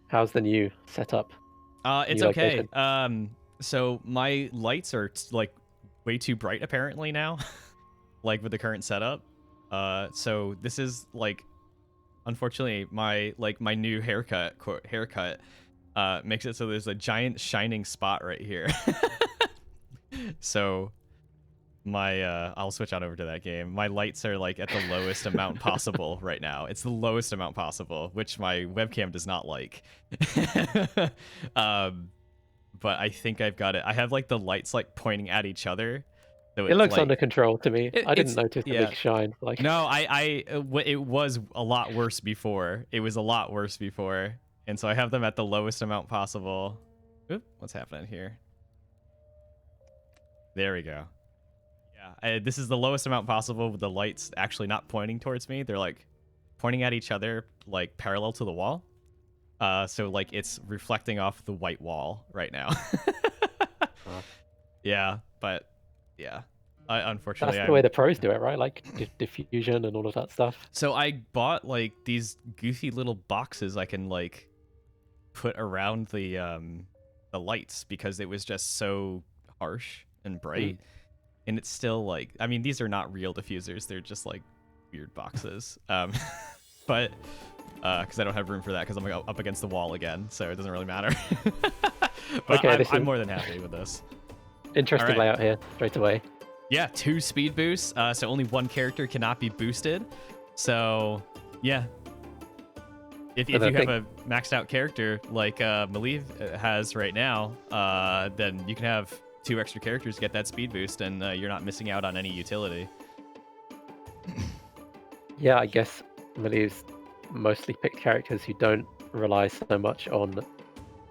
How's the new setup? It's New okay. location? So my lights are like way too bright apparently now, like with the current setup. So this is like, unfortunately, my new haircut, quote haircut, makes it so there's a giant shining spot right here. So my I'll switch on over to that game. My lights are like at the lowest amount possible right now. It's the lowest amount possible, which my webcam does not like. um but I think I've got it. I have like the lights like pointing at each other. So It it's looks under like control to me. I didn't it's notice the yeah. big shine. Like, No, it was a lot worse before. It was a lot worse before. And so I have them at the lowest amount possible. Oop, what's happening here? There we go. Yeah, this is the lowest amount possible with the lights actually not pointing towards me. They're like pointing at each other, like parallel to the wall. So like it's reflecting off the white wall right now. Yeah, but yeah, that's unfortunately the way I'm. the pros do it, right? Like diffusion and all of that stuff. So I bought like these goofy little boxes I can like put around the lights because it was just so harsh and bright. And it's still like, I mean, these are not real diffusers. They're just like weird boxes. But because I don't have room for that because I'm up against the wall again, so it doesn't really matter. But Okay, I'm more than happy with this. interesting All right. layout here, straight away. Yeah, 2 speed boosts, so only 1 character cannot be boosted. So, yeah. If you have a maxed out character like Maliv has right now, then you can have 2 extra characters get that speed boost, and you're not missing out on any utility. Yeah, I guess Millie's mostly picked characters who don't rely so much on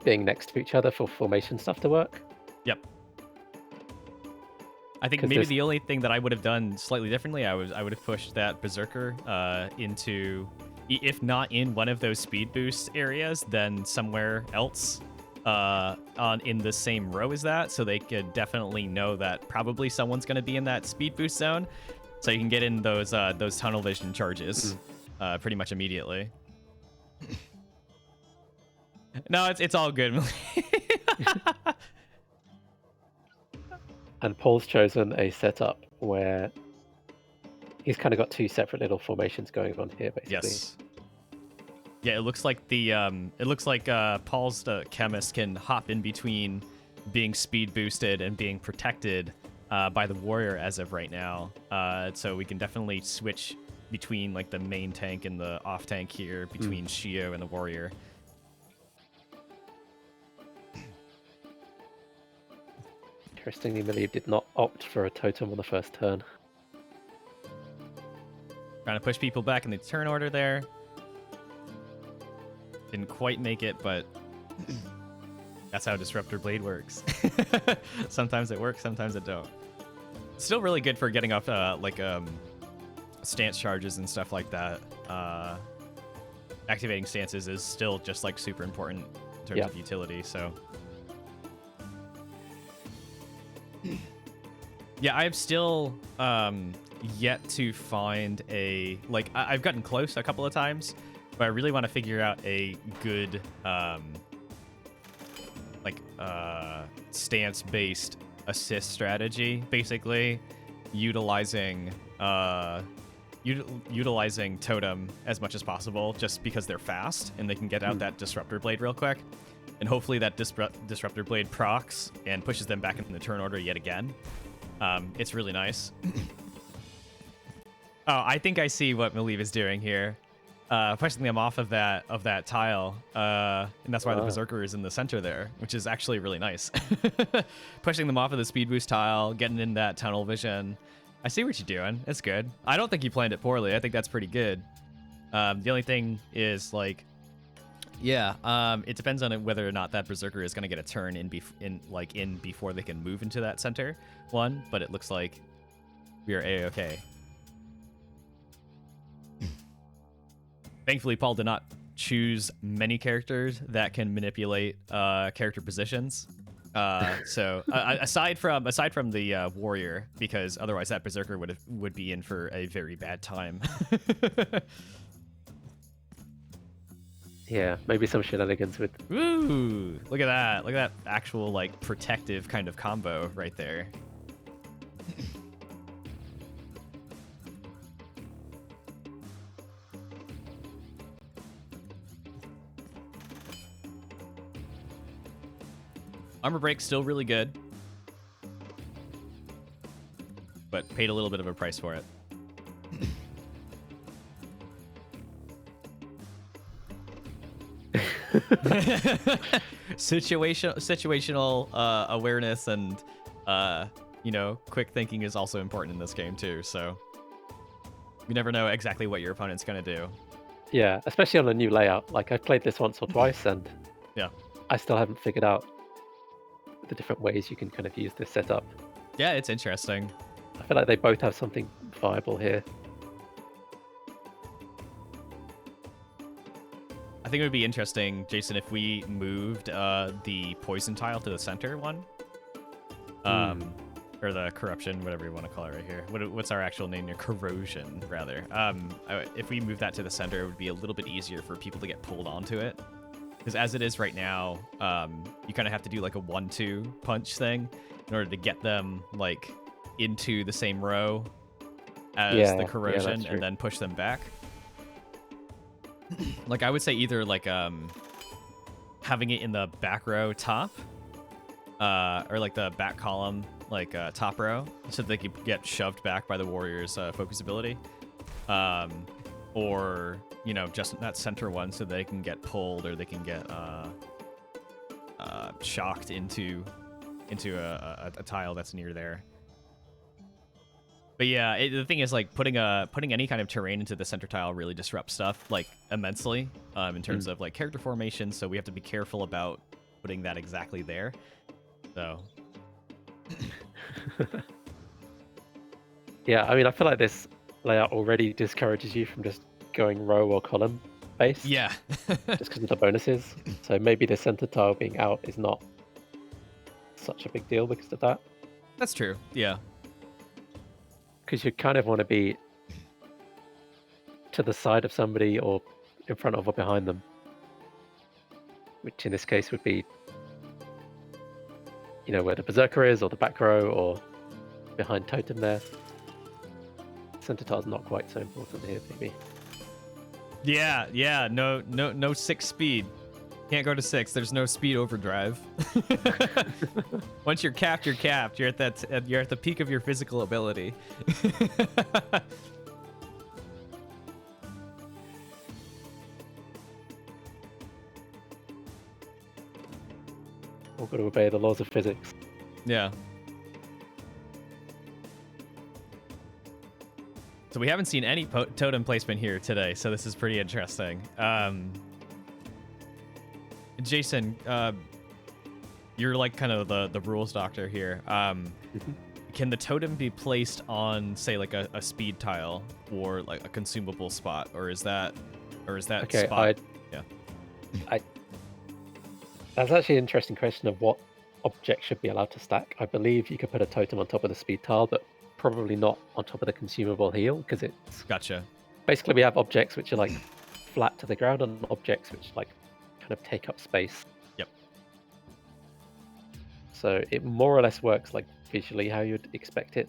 being next to each other for formation stuff to work. Yep. I think 'Cause maybe there's- the only thing that I would have done slightly differently, I would have pushed that Berserker into, if not in one of those speed boost areas, then somewhere else in the same row as that, so they could definitely know that probably someone's going to be in that speed boost zone, so you can get in those tunnel vision charges pretty much immediately. No, it's all good. And Paul's chosen a setup where he's kind of got 2 separate little formations going on here, basically. Yes. Yeah, it looks like Paul's chemist can hop in between being speed boosted and being protected by the warrior as of right now. So we can definitely switch between like the main tank and the off tank here, between Shio and the warrior. Interestingly, Millie did not opt for a totem on the first turn. Trying to push people back in the turn order there. Didn't quite make it, but that's how Disruptor Blade works. Sometimes it works, sometimes it don't. Still really good for getting off stance charges and stuff like that. Activating stances is still just like super important in terms of utility, so. Yeah, I've still yet to find a, like, I've gotten close a couple of times, but I really want to figure out a good stance-based assist strategy, basically utilizing utilizing totem as much as possible, just because they're fast and they can get out that Disruptor Blade real quick, and hopefully that Disruptor Blade procs and pushes them back into the turn order yet again. It's really nice. Oh, I think I see what Maliv is doing here. Pushing them off of that tile, and that's why the Berserker is in the center there, which is actually really nice. Pushing them off of the speed boost tile, getting in that tunnel vision. I see what you're doing. It's good. I don't think you planned it poorly. I think that's pretty good. The only thing is, like, it depends on whether or not that Berserker is going to get a turn in before they can move into that center one, but it looks like we are A-okay. Thankfully, Paul did not choose many characters that can manipulate character positions. So aside from the warrior, because otherwise that Berserker would be in for a very bad time. Yeah, maybe some shenanigans with. Ooh, look at that. Look at that actual like protective kind of combo right there. Armor break still really good, but paid a little bit of a price for it. Situational awareness and quick thinking is also important in this game too. So you never know exactly what your opponent's gonna do. Yeah, especially on a new layout. Like I've played this once or twice, and Yeah. I still haven't figured out the different ways you can kind of use this setup. Yeah, it's interesting. I feel like they both have something viable here. I think it would be interesting, Jason, if we moved the poison tile to the center one. Or the corruption, whatever you want to call it right here. What's our actual name here? Corrosion, rather. If we move that to the center, it would be a little bit easier for people to get pulled onto it. Because as it is right now, you kind of have to do like a 1-2 punch thing in order to get them like into the same row as the corrosion and then push them back. Like I would say either like having it in the back row top or like the back column like top row so they could get shoved back by the warrior's focus ability, or just that center one so they can get pulled or they can get shocked into a tile that's near there. But yeah, the thing is, like, putting any kind of terrain into the center tile really disrupts stuff, like, immensely, in terms of, like, character formation, so we have to be careful about putting that exactly there. So... Yeah, I mean, I feel like this layout already discourages you from just going row or column based. Yeah. Just because of the bonuses. So maybe the center tile being out is not such a big deal because of that. That's true, yeah. Because you kind of want to be to the side of somebody or in front of or behind them, which in this case would be, where the berserker is, or the back row, or behind totem there. Center tile's not quite so important here, maybe. Yeah. No 6 speed. Can't go to 6. There's no speed overdrive. Once you're capped, you're capped. You're at the peak of your physical ability. We've got to obey the laws of physics. Yeah. So we haven't seen any totem placement here today, so this is pretty interesting. Jason, you're like kind of the rules doctor here. Can the totem be placed on, say, like a speed tile or like a consumable spot, or is that okay, spot? That's actually an interesting question of what object should be allowed to stack. I believe you could put a totem on top of the speed tile, but probably not on top of the consumable heal, because it's... Gotcha. Basically, we have objects which are like flat to the ground and objects which like kind of take up space. Yep. So it more or less works like visually how you'd expect it,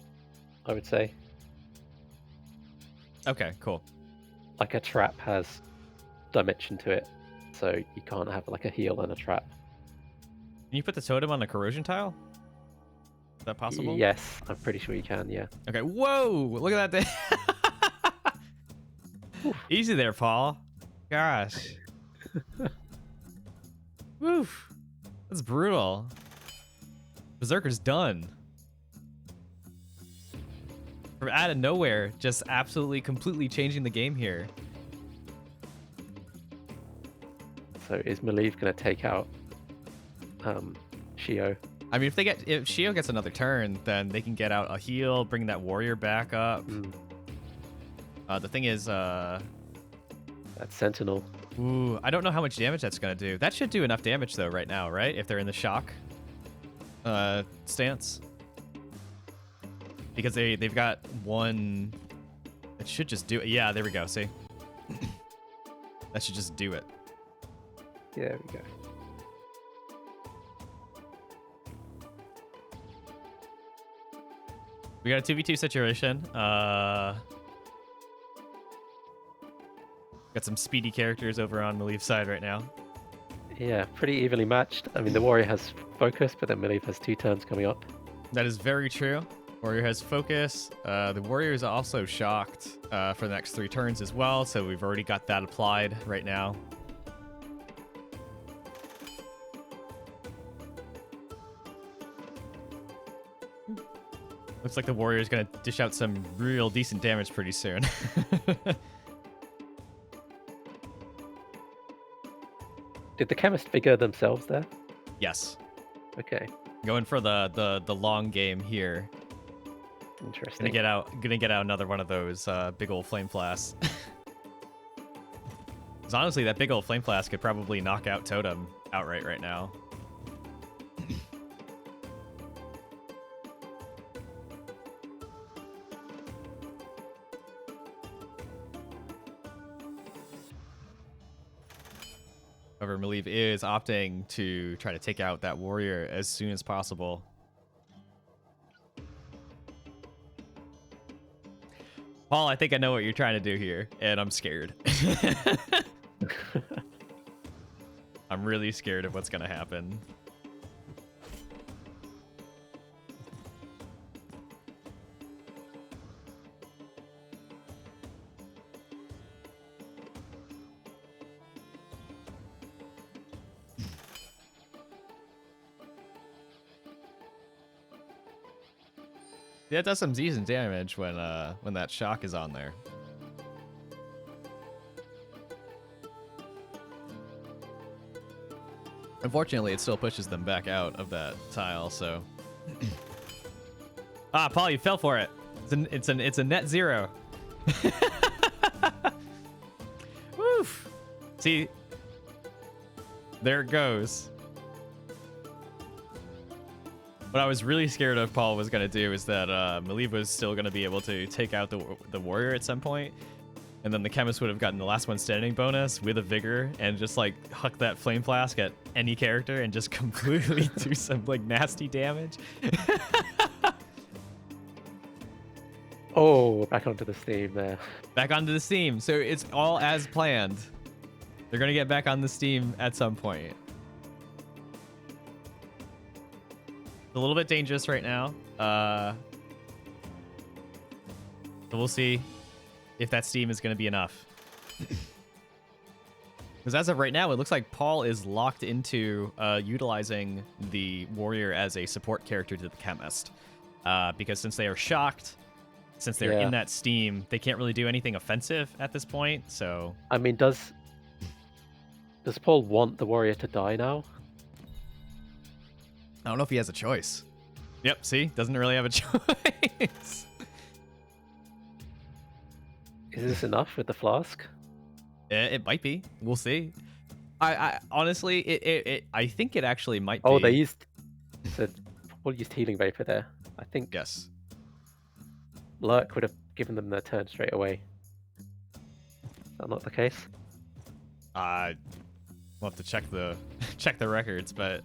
I would say. Okay, cool. Like a trap has dimension to it, so you can't have like a heal and a trap. Can you put the totem on a corrosion tile? Is that possible? Yes, I'm pretty sure you can, yeah. Okay, whoa! Look at that. Easy there, Paul. Gosh. Woof. That's brutal. Berserker's done. From out of nowhere, just absolutely, completely changing the game here. So is Maliv going to take out Shio? I mean, if Shio gets another turn, then they can get out a heal, bring that warrior back up. The thing is, that Sentinel. Ooh, I don't know how much damage that's gonna do. That should do enough damage though, right now, right? If they're in the shock stance, because they've got one. It should just do it. Yeah, there we go. See, that should just do it. There we go. We got a 2v2 situation. Got some speedy characters over on Maleev's side right now. Yeah, pretty evenly matched. I mean, the warrior has focus, but then Maleev has 2 turns coming up. That is very true. Warrior has focus. The warrior is also shocked for the next 3 turns as well, so we've already got that applied right now. Looks like the warrior is going to dish out some real decent damage pretty soon. Did the chemist figure themselves there? Yes. Okay, Going for the long game here. interesting. Gonna get out another one of those big old flame flasks. 'Cause honestly, that big old flame flask could probably knock out Totem outright right now. However, Maleev is opting to try to take out that warrior as soon as possible. Paul, I think I know what you're trying to do here, and I'm scared. I'm really scared of what's going to happen. Yeah, it does some decent damage when that shock is on there. Unfortunately, it still pushes them back out of that tile, so... Ah, Paul, you fell for it. It's a net 0. Woof. See? There it goes. What I was really scared of Paul was going to do is that Maleev was still going to be able to take out the warrior at some point, and then the chemist would have gotten the last one standing bonus with a vigor and just like huck that flame flask at any character and just completely do some like nasty damage. Oh, back onto the steam there. Back onto the steam. So it's all as planned. They're going to get back on the steam at some point. A little bit dangerous right now. So we'll see if that steam is going to be enough. Because as of right now, it looks like Paul is locked into utilizing the warrior as a support character to the chemist. Because since they are shocked, since they're in that steam, they can't really do anything offensive at this point. So I mean, does Paul want the warrior to die now? I don't know if he has a choice. Yep, see? Doesn't really have a choice. Is this enough with the flask? It might be. We'll see. I honestly, I think it actually might be. Oh, they used... So Paul used healing vapor there. I think Yes. Lurk would have given them their turn straight away. Is that not the case? We'll have to check the check the records, but...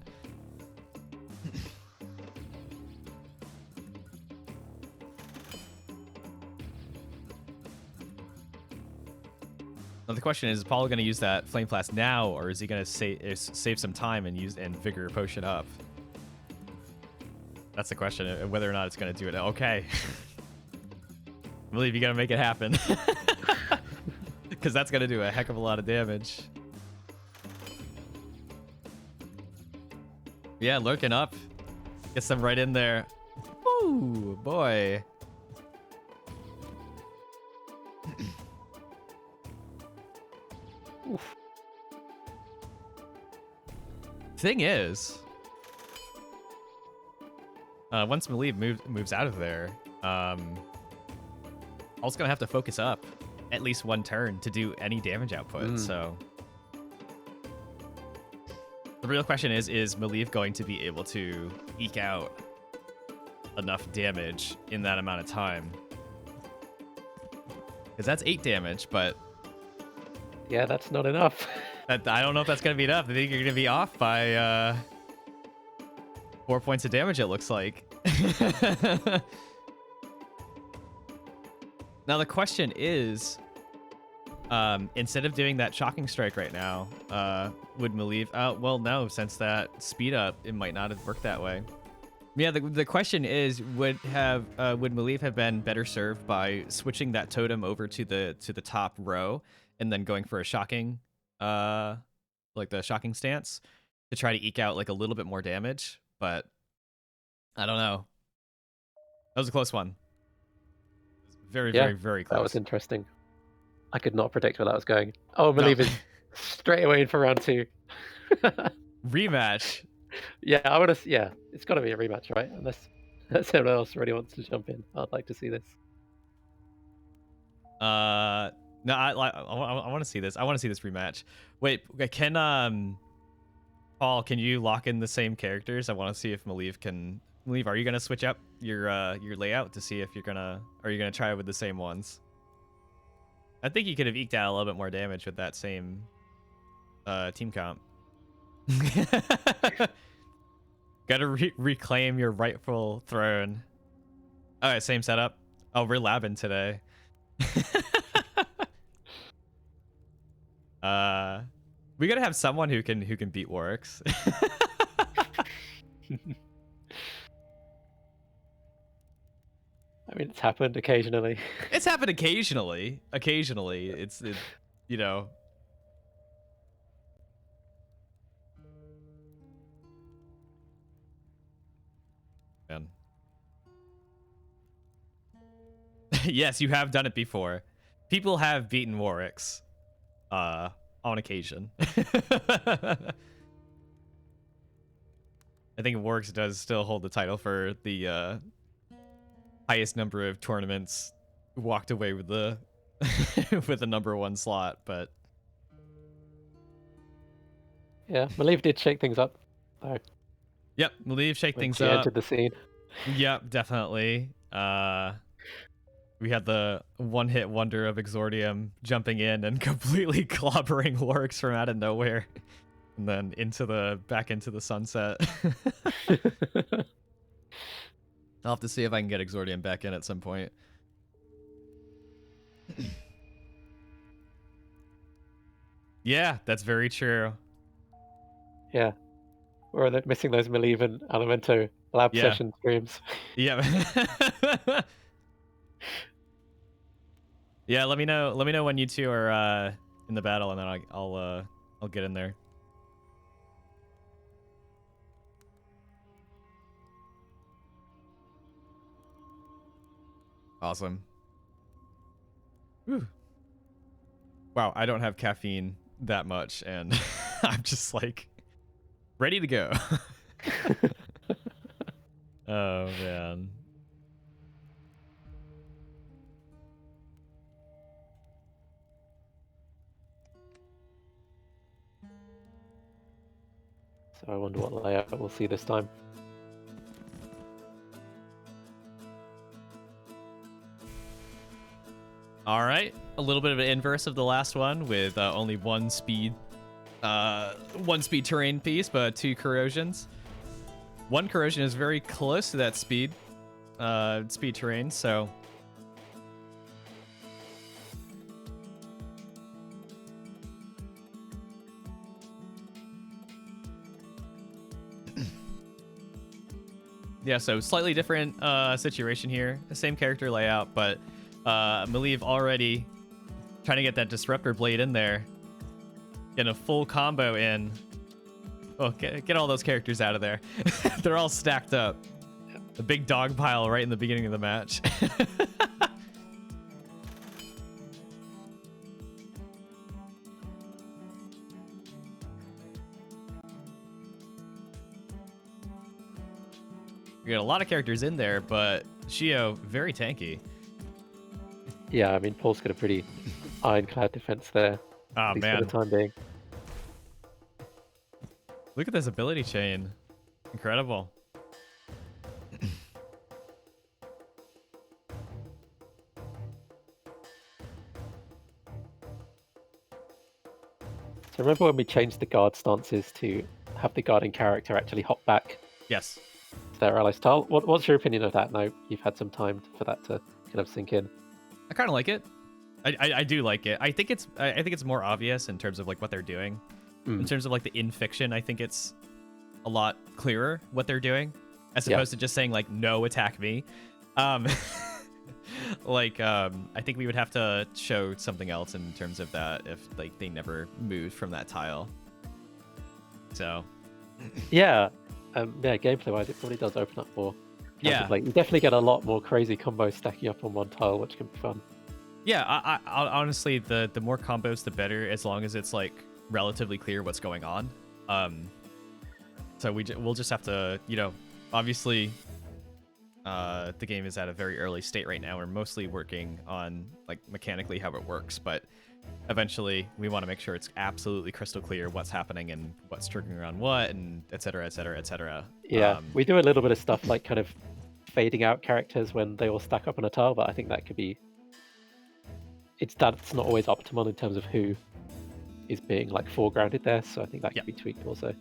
Now the question is Paul going to use that flame flask now, or is he going to save some time and use and vigor potion up? That's the question, and whether or not it's going to do it. Okay, I believe you got to make it happen, because that's going to do a heck of a lot of damage. Yeah, lurking up, gets them right in there. Ooh, boy. Oof. Thing is, once Maleev moves out of there, Paul's gonna have to focus up at least one turn to do any damage output. So the real question is Maleev going to be able to eke out enough damage in that amount of time? Because that's 8 damage, but Yeah, that's not enough. I don't know if that's gonna be enough. I think you're gonna be off by 4 points of damage. It looks like. Now the question is, instead of doing that shocking strike right now, would Maliv? Well, no, since that speed up, it might not have worked that way. Yeah, the question is, would Maliv have been better served by switching that totem over to the top row and then going for a shocking, like the shocking stance to try to eke out like a little bit more damage? But I don't know. That was a close one. Very, Yeah, very, very that was close. interesting. I could not predict where that was going. Oh, No. Maliv is straight away in for round 2. Rematch. Yeah, I want to. Yeah, it's got to be a rematch, right? Unless someone else really wants to jump in, I'd like to see this. No, I want to see this. I want to see this rematch. Wait, can Paul, can you lock in the same characters? I want to see if Maliv can. Maliv, are you gonna switch up your layout to see if you're gonna? Are you gonna try with the same ones? I think you could have eked out a little bit more damage with that same team comp. Gotta reclaim your rightful throne. All right, same setup. Oh, we're labbing today. We gotta have someone who can beat Warwicks. I mean, it's happened occasionally. It's happened occasionally. Occasionally, it's you know. Man. Yes, you have done it before. People have beaten Warwicks, on occasion. I think Warwicks does still hold the title for the highest number of tournaments walked away with the with the #1 slot, but Yeah, Maliv did shake things up, though. Yep, Maliv shake When things she up. entered the scene. Yep, definitely. We had the one-hit wonder of Exordium jumping in and completely clobbering Warwicks from out of nowhere, and then back into the sunset. I'll have to see if I can get Exordium back in at some point. Yeah, that's very true. Yeah, we're missing those Maliv and Elemento lab session streams. Yeah. Yeah, let me know when you two are in the battle, and then I'll get in there. Awesome. Whew. Wow, I don't have caffeine that much, and I'm just like ready to go. Oh man. So I wonder what layout we'll see this time. All right, a little bit of an inverse of the last one with only one speed terrain piece, but 2 corrosions. 1 corrosion is very close to that speed terrain, so yeah, so slightly different situation here. The same character layout, but Maliv already trying to get that Disruptor Blade in there. Getting a full combo in. Oh, get all those characters out of there. They're all stacked up. A big dog pile right in the beginning of the match. We got a lot of characters in there, but Shio, very tanky. Yeah, I mean, Paul's got a pretty ironclad defense there. Oh, at least man. for the time being. Look at this ability chain. Incredible. So remember when we changed the guard stances to have the guarding character actually hop back Yes. to their allies tile? What's your opinion of that now you've had some time for that to kind of sink in? I kind of like it. I do like it. I think it's more obvious in terms of like what they're doing. In terms of like the in fiction, I think it's a lot clearer what they're doing, as opposed to just saying like no, attack me. I think we would have to show something else in terms of that if like they never moved from that tile. So gameplay wise it probably does open up more yeah. counterplay. You definitely get a lot more crazy combos stacking up on one tile, which can be fun. Yeah, I honestly, the more combos, the better, as long as it's like relatively clear what's going on. So we'll just have to, obviously, the game is at a very early state right now. We're mostly working on like mechanically how it works, but eventually we want to make sure it's absolutely crystal clear what's happening and what's triggering on what, and et cetera, et cetera, et cetera. Yeah, we do a little bit of stuff like kind of fading out characters when they all stack up on a tile, but I think that could be. That's not always optimal in terms of who is being like foregrounded there, so I think that could be tweaked also.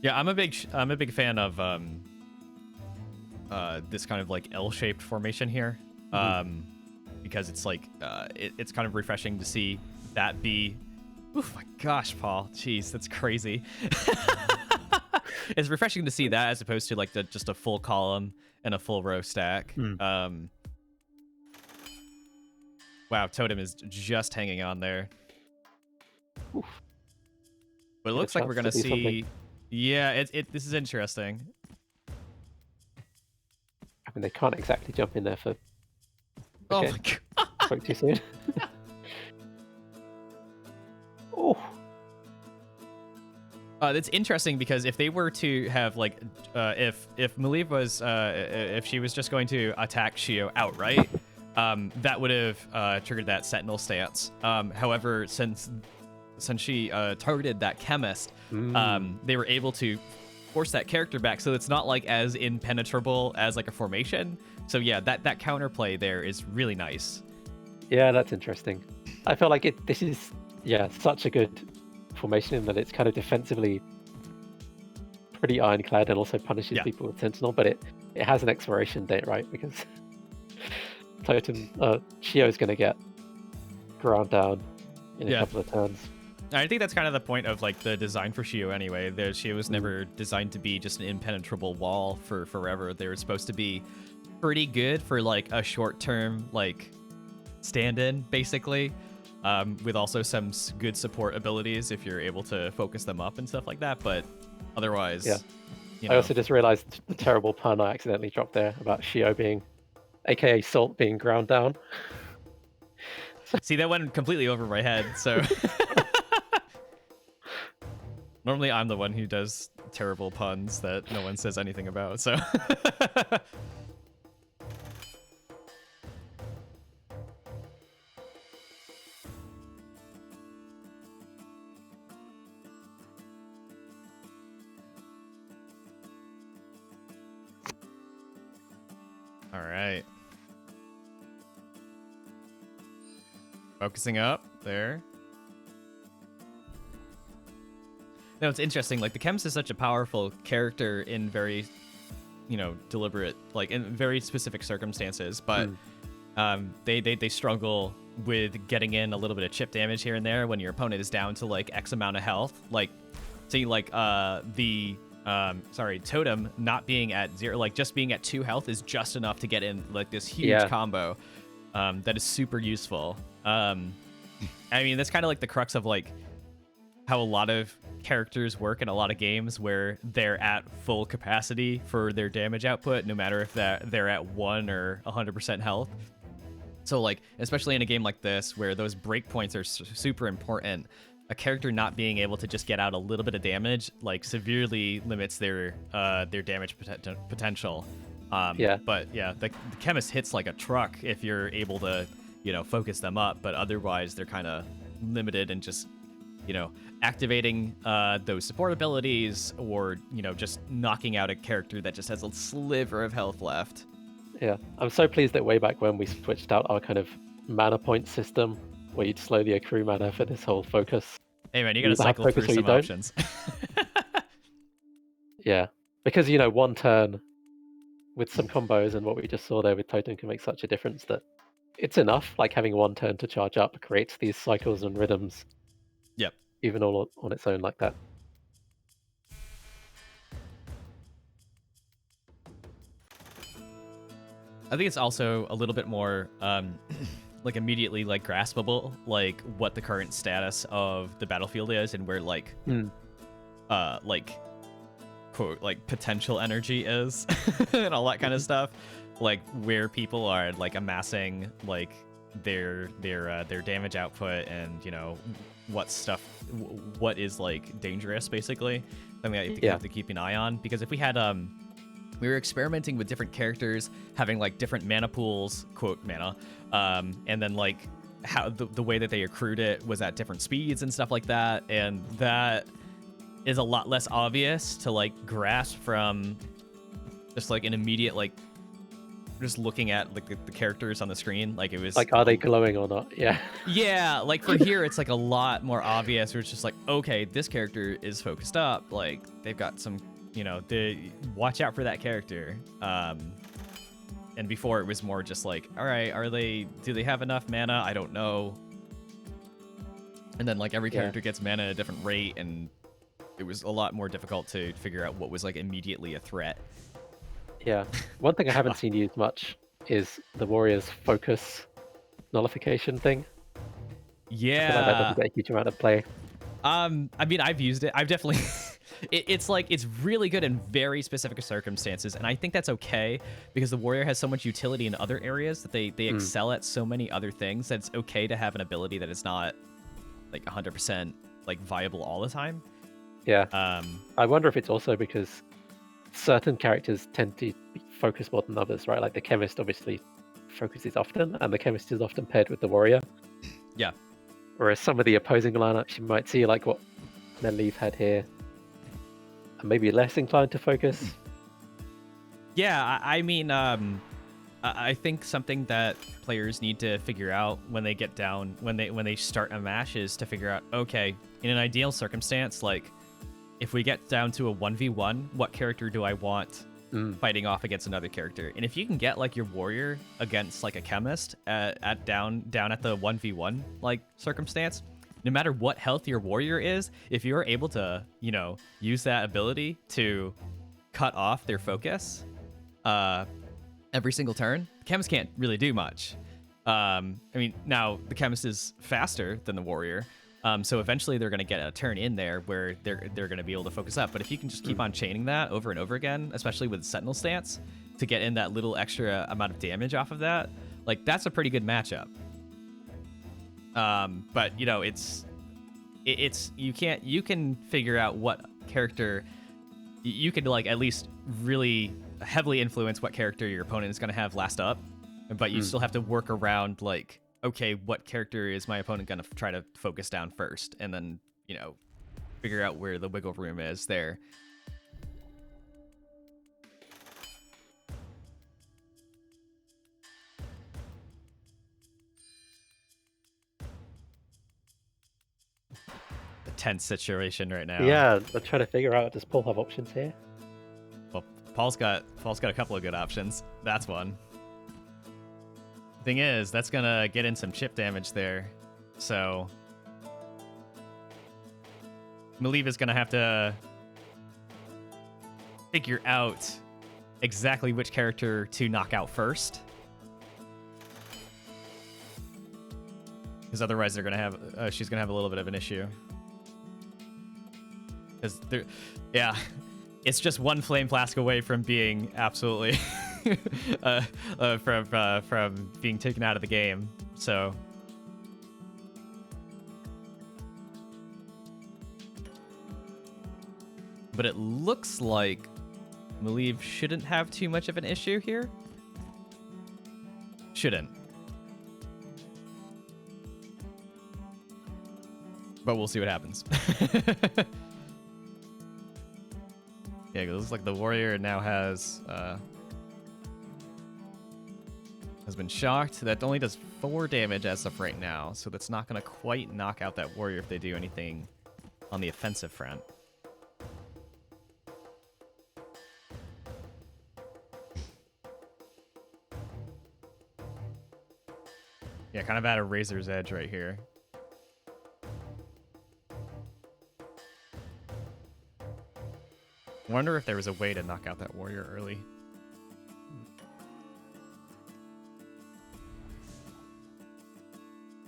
Yeah, I'm a big fan of this kind of like L-shaped formation here, because it's like it's kind of refreshing to see that be. Oh my gosh, Paul, jeez, that's crazy. It's refreshing to see that as opposed to like just a full column and a full row stack. Wow, Totem is just hanging on there. Oof. But it looks like we're gonna see. Something. Yeah, this is interesting. I mean, they can't exactly jump in there for. Okay. Oh my god! Spoke too soon. Oh. That's interesting because if they were to have like, if Maliv was, if she was just going to attack Shio outright, that would have triggered that Sentinel stance. However, since she targeted that chemist, they were able to force that character back, so it's not like as impenetrable as like a formation. So yeah, that counterplay there is really nice. Yeah, that's interesting. I feel like this is such a good formation in that it's kind of defensively pretty ironclad and also punishes people with Sentinel, but it has an expiration date, right? Because Totem Shio's going to get ground down in a couple of turns. I think that's kind of the point of like the design for Shio anyway. Shio was never designed to be just an impenetrable wall for forever. They were supposed to be pretty good for like a short-term like stand-in, basically. With also some good support abilities if you're able to focus them up and stuff like that, but otherwise, I also just realized the terrible pun I accidentally dropped there about Shio being, aka Salt, being ground down. See, that went completely over my head, so... Normally I'm the one who does terrible puns that no one says anything about, so... All right. Focusing up there. No, it's interesting. Like the Chems is such a powerful character in very, deliberate, like in very specific circumstances. But they struggle with getting in a little bit of chip damage here and there when your opponent is down to like X amount of health. Like, see, like Totem not being at 0, like just being at 2 health is just enough to get in like this huge combo that is super useful. I mean, that's kind of like the crux of like how a lot of characters work in a lot of games where they're at full capacity for their damage output, no matter if they're at 1 or 100% health. So like, especially in a game like this where those breakpoints are super important, a character not being able to just get out a little bit of damage like severely limits their damage potential. But yeah, the chemist hits like a truck if you're able to focus them up, but otherwise they're kind of limited and just activating those support abilities or just knocking out a character that just has a sliver of health left. Yeah, I'm so pleased that way back when we switched out our kind of mana point system where you'd slowly accrue mana for this whole focus. Hey man, you You gotta either have cycle through focus or you some don't. options. Yeah, because you know, one turn with some combos and what we just saw there with Totem can make such a difference that it's enough. Like having one turn to charge up creates these cycles and rhythms, Yep. even all on its own like that. I think it's also a little bit more like immediately like graspable, like what the current status of the battlefield is and where like like quote like potential energy is and all that kind of stuff, like where people are like amassing like their damage output and you know what is like dangerous, basically something that you have to keep an eye on. Because if we had we were experimenting with different characters having like different mana pools, quote mana, and then like how the way that they accrued it was at different speeds and stuff like that, and that is a lot less obvious to like grasp from just like an immediate like just looking at like the characters on the screen. Like it was like, are they glowing or not? Yeah, like for here it's like a lot more obvious where it's just like, okay, this character is focused up, like they've got some, you know, they watch out for that character. And before it was more just like, all right, do they have enough mana? I don't know. And then like every character gets mana at a different rate, and it was a lot more difficult to figure out what was like immediately a threat. Yeah. One thing I haven't seen used much is the warrior's focus nullification thing. Yeah. I feel like that doesn't get a huge amount of play. I mean, I've used it. I've definitely it's like it's really good in very specific circumstances, and I think that's okay because the warrior has so much utility in other areas that they excel at so many other things that it's okay to have an ability that is not like 100% like viable all the time. Yeah. I wonder if it's also because certain characters tend to focus more than others, right? Like the chemist obviously focuses often, and the chemist is often paired with the warrior. Yeah. Whereas some of the opposing lineups, you might see like what Menleaf had here, and maybe less inclined to focus. Yeah, I mean, I think something that players need to figure out when they get down, when they start a match, is to figure out, okay, in an ideal circumstance, like if we get down to a 1v1, what character do I want fighting off against another character? And if you can get like your warrior against like a chemist at down at the 1v1 like circumstance, no matter what health your warrior is, if you're able to, you know, use that ability to cut off their focus every single turn, the chemist can't really do much. I mean, now the chemist is faster than the warrior, so eventually they're going to get a turn in there where they're going to be able to focus up. But if you can just keep on chaining that over and over again, especially with Sentinel stance, to get in that little extra amount of damage off of that, like that's a pretty good matchup. But you know, it's you can figure out what character you could like at least really heavily influence what character your opponent is going to have last up, but you still have to work around like, okay, what character is my opponent going to try to focus down first, and then, you know, figure out where the wiggle room is there. A tense situation right now. Yeah, I'm trying to figure out, does Paul have options here? Well, Paul's got a couple of good options. That's one. Thing is, that's gonna get in some chip damage there, so Maliv is gonna have to figure out exactly which character to knock out first, because otherwise they're gonna have she's gonna have a little bit of an issue. Because yeah, it's just one flame flask away from being absolutely from being taken out of the game. So but it looks like Maliv shouldn't have too much of an issue here. Shouldn't. But we'll see what happens. Yeah, it looks like the warrior now has has been shocked. That only does 4 damage as of right now, so that's not going to quite knock out that warrior if they do anything on the offensive front. Yeah, kind of at a razor's edge right here. Wonder if there was a way to knock out that warrior early.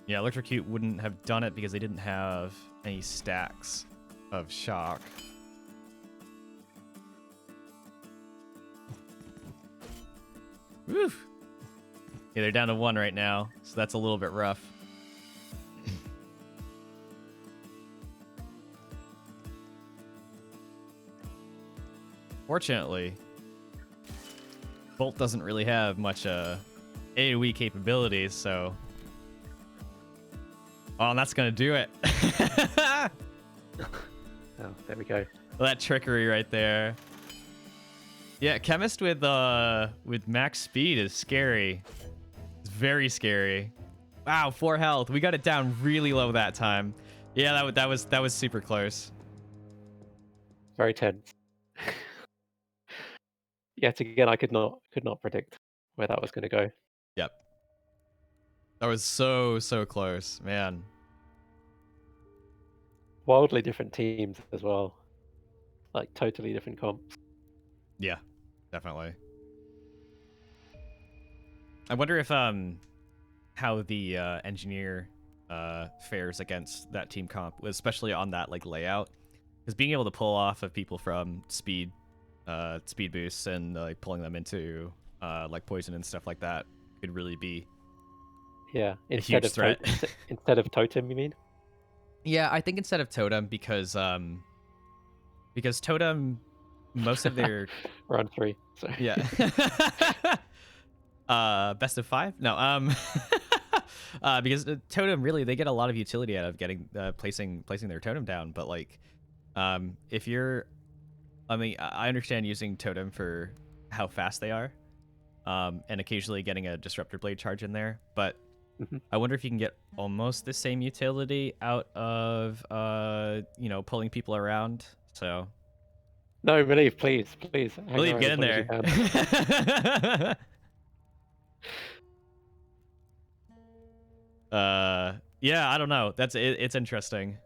Yeah, Electrocute wouldn't have done it because they didn't have any stacks of shock. Woo! Yeah, they're down to 1 right now, so that's a little bit rough. Fortunately, Bolt doesn't really have much AoE capabilities, so... Oh, and that's gonna do it. Oh, there we go. Well, that trickery right there. Yeah, Chemist with max speed is scary. It's very scary. Wow, 4 health. We got it down really low that time. Yeah, that was super close. Very tense. Yet again, I could not predict where that was going to go. Yep. That was so close, man. Wildly different teams as well. Like totally different comps. Yeah, definitely. I wonder if how the engineer fares against that team comp, especially on that like layout, because being able to pull off of people from speed boosts and like pulling them into like poison and stuff like that could really be a huge threat. Instead of totem, you mean? Yeah, I think instead of totem because totem, most of their round 3. Sorry. Yeah. Best of 5? No. Because totem really they get a lot of utility out of getting placing their totem down, but like if you're, I mean, I understand using totem for how fast they are, and occasionally getting a disruptor blade charge in there, but I wonder if you can get almost the same utility out of pulling people around. So no, Relief, please. Relief, get in there. Yeah, I don't know. It's interesting.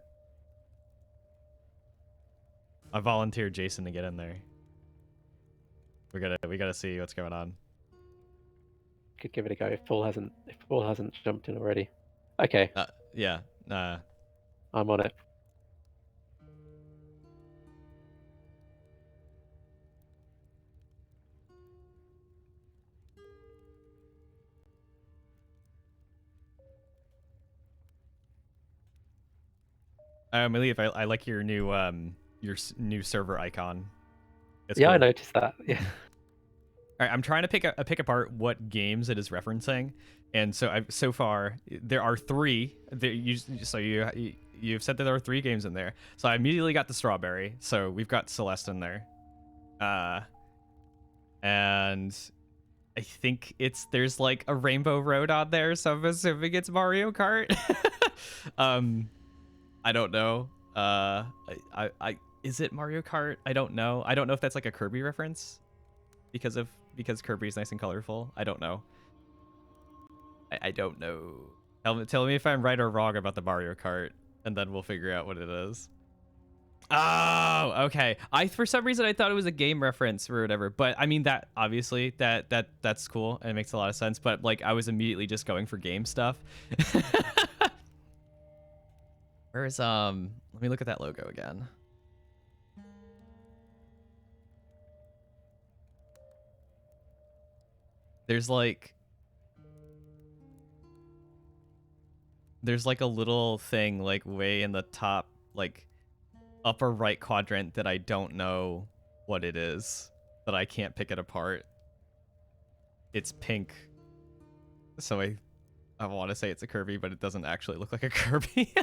I volunteered Jason to get in there. We gotta see what's going on. Could give it a go if Paul hasn't jumped in already. Okay. Yeah. I'm on it. Leaf, I like your new new server icon. It's yeah, cool. I noticed that. Yeah. All right, I'm trying to pick apart what games it is referencing, and so far there are 3. You've said that there are 3 games in there, so I immediately got the strawberry. So we've got Celeste in there, and I think there's like a Rainbow Road on there, so I'm assuming it's Mario Kart. I don't know. Is it Mario Kart? I don't know. I don't know if that's like a Kirby reference because Kirby's nice and colorful. I don't know. I don't know. Tell me if I'm right or wrong about the Mario Kart, and then we'll figure out what it is. Oh, okay. For some reason I thought it was a game reference or whatever, but I mean that obviously that's cool and it makes a lot of sense. But like I was immediately just going for game stuff. Where's let me look at that logo again. There's like a little thing like way in the top like upper right quadrant that I don't know what it is, but I can't pick it apart. It's pink. So I want to say it's a Kirby, but it doesn't actually look like a Kirby.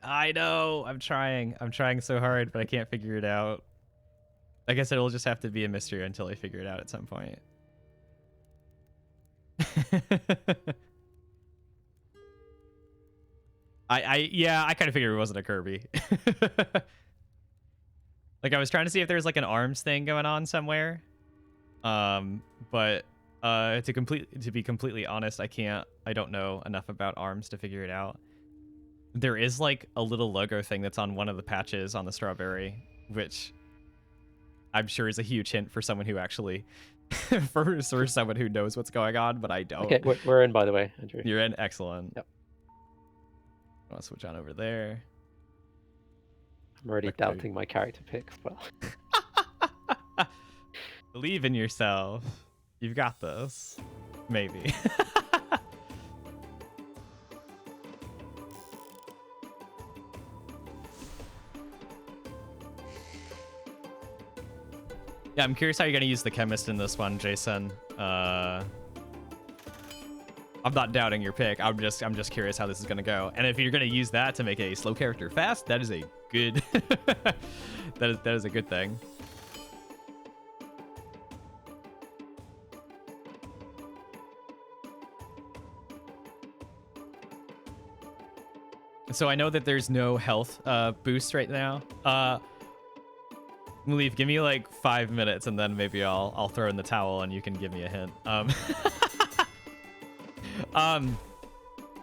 I know. I'm trying so hard, but I can't figure it out. I guess it'll just have to be a mystery until I figure it out at some point. I kind of figured it wasn't a Kirby. Like I was trying to see if there's like an arms thing going on somewhere. But to be completely honest, I don't know enough about arms to figure it out. There is like a little logo thing that's on one of the patches on the strawberry, which I'm sure is a huge hint for someone who actually for someone who knows what's going on, but I don't. Okay, we're in, by the way, Andrew. You're in? Excellent. Yep. I'll switch on over there. I'm already doubting my character picks. Well, believe in yourself. You've got this. Maybe. Yeah, I'm curious how you're gonna use the chemist in this one, Jason. I'm not doubting your pick. I'm just curious how this is gonna go. And if you're gonna use that to make a slow character fast, that is a good that is a good thing. So I know that there's no health boost right now. Maleev, give me like 5 minutes and then maybe I'll throw in the towel and you can give me a hint. I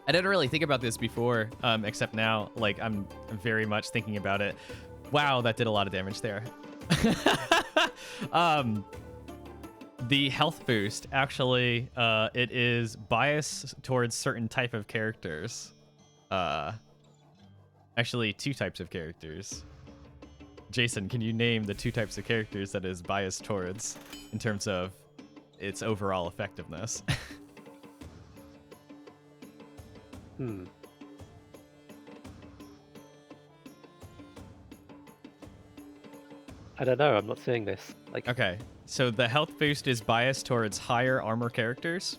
didn't really think about this before, except now, like I'm very much thinking about it. Wow, that did a lot of damage there. The health boost, actually, it is biased towards certain type of characters. Actually, 2 types of characters. Jason, can you name the 2 types of characters that is biased towards in terms of its overall effectiveness? I don't know. I'm not seeing this. Like, okay, so the health boost is biased towards higher armor characters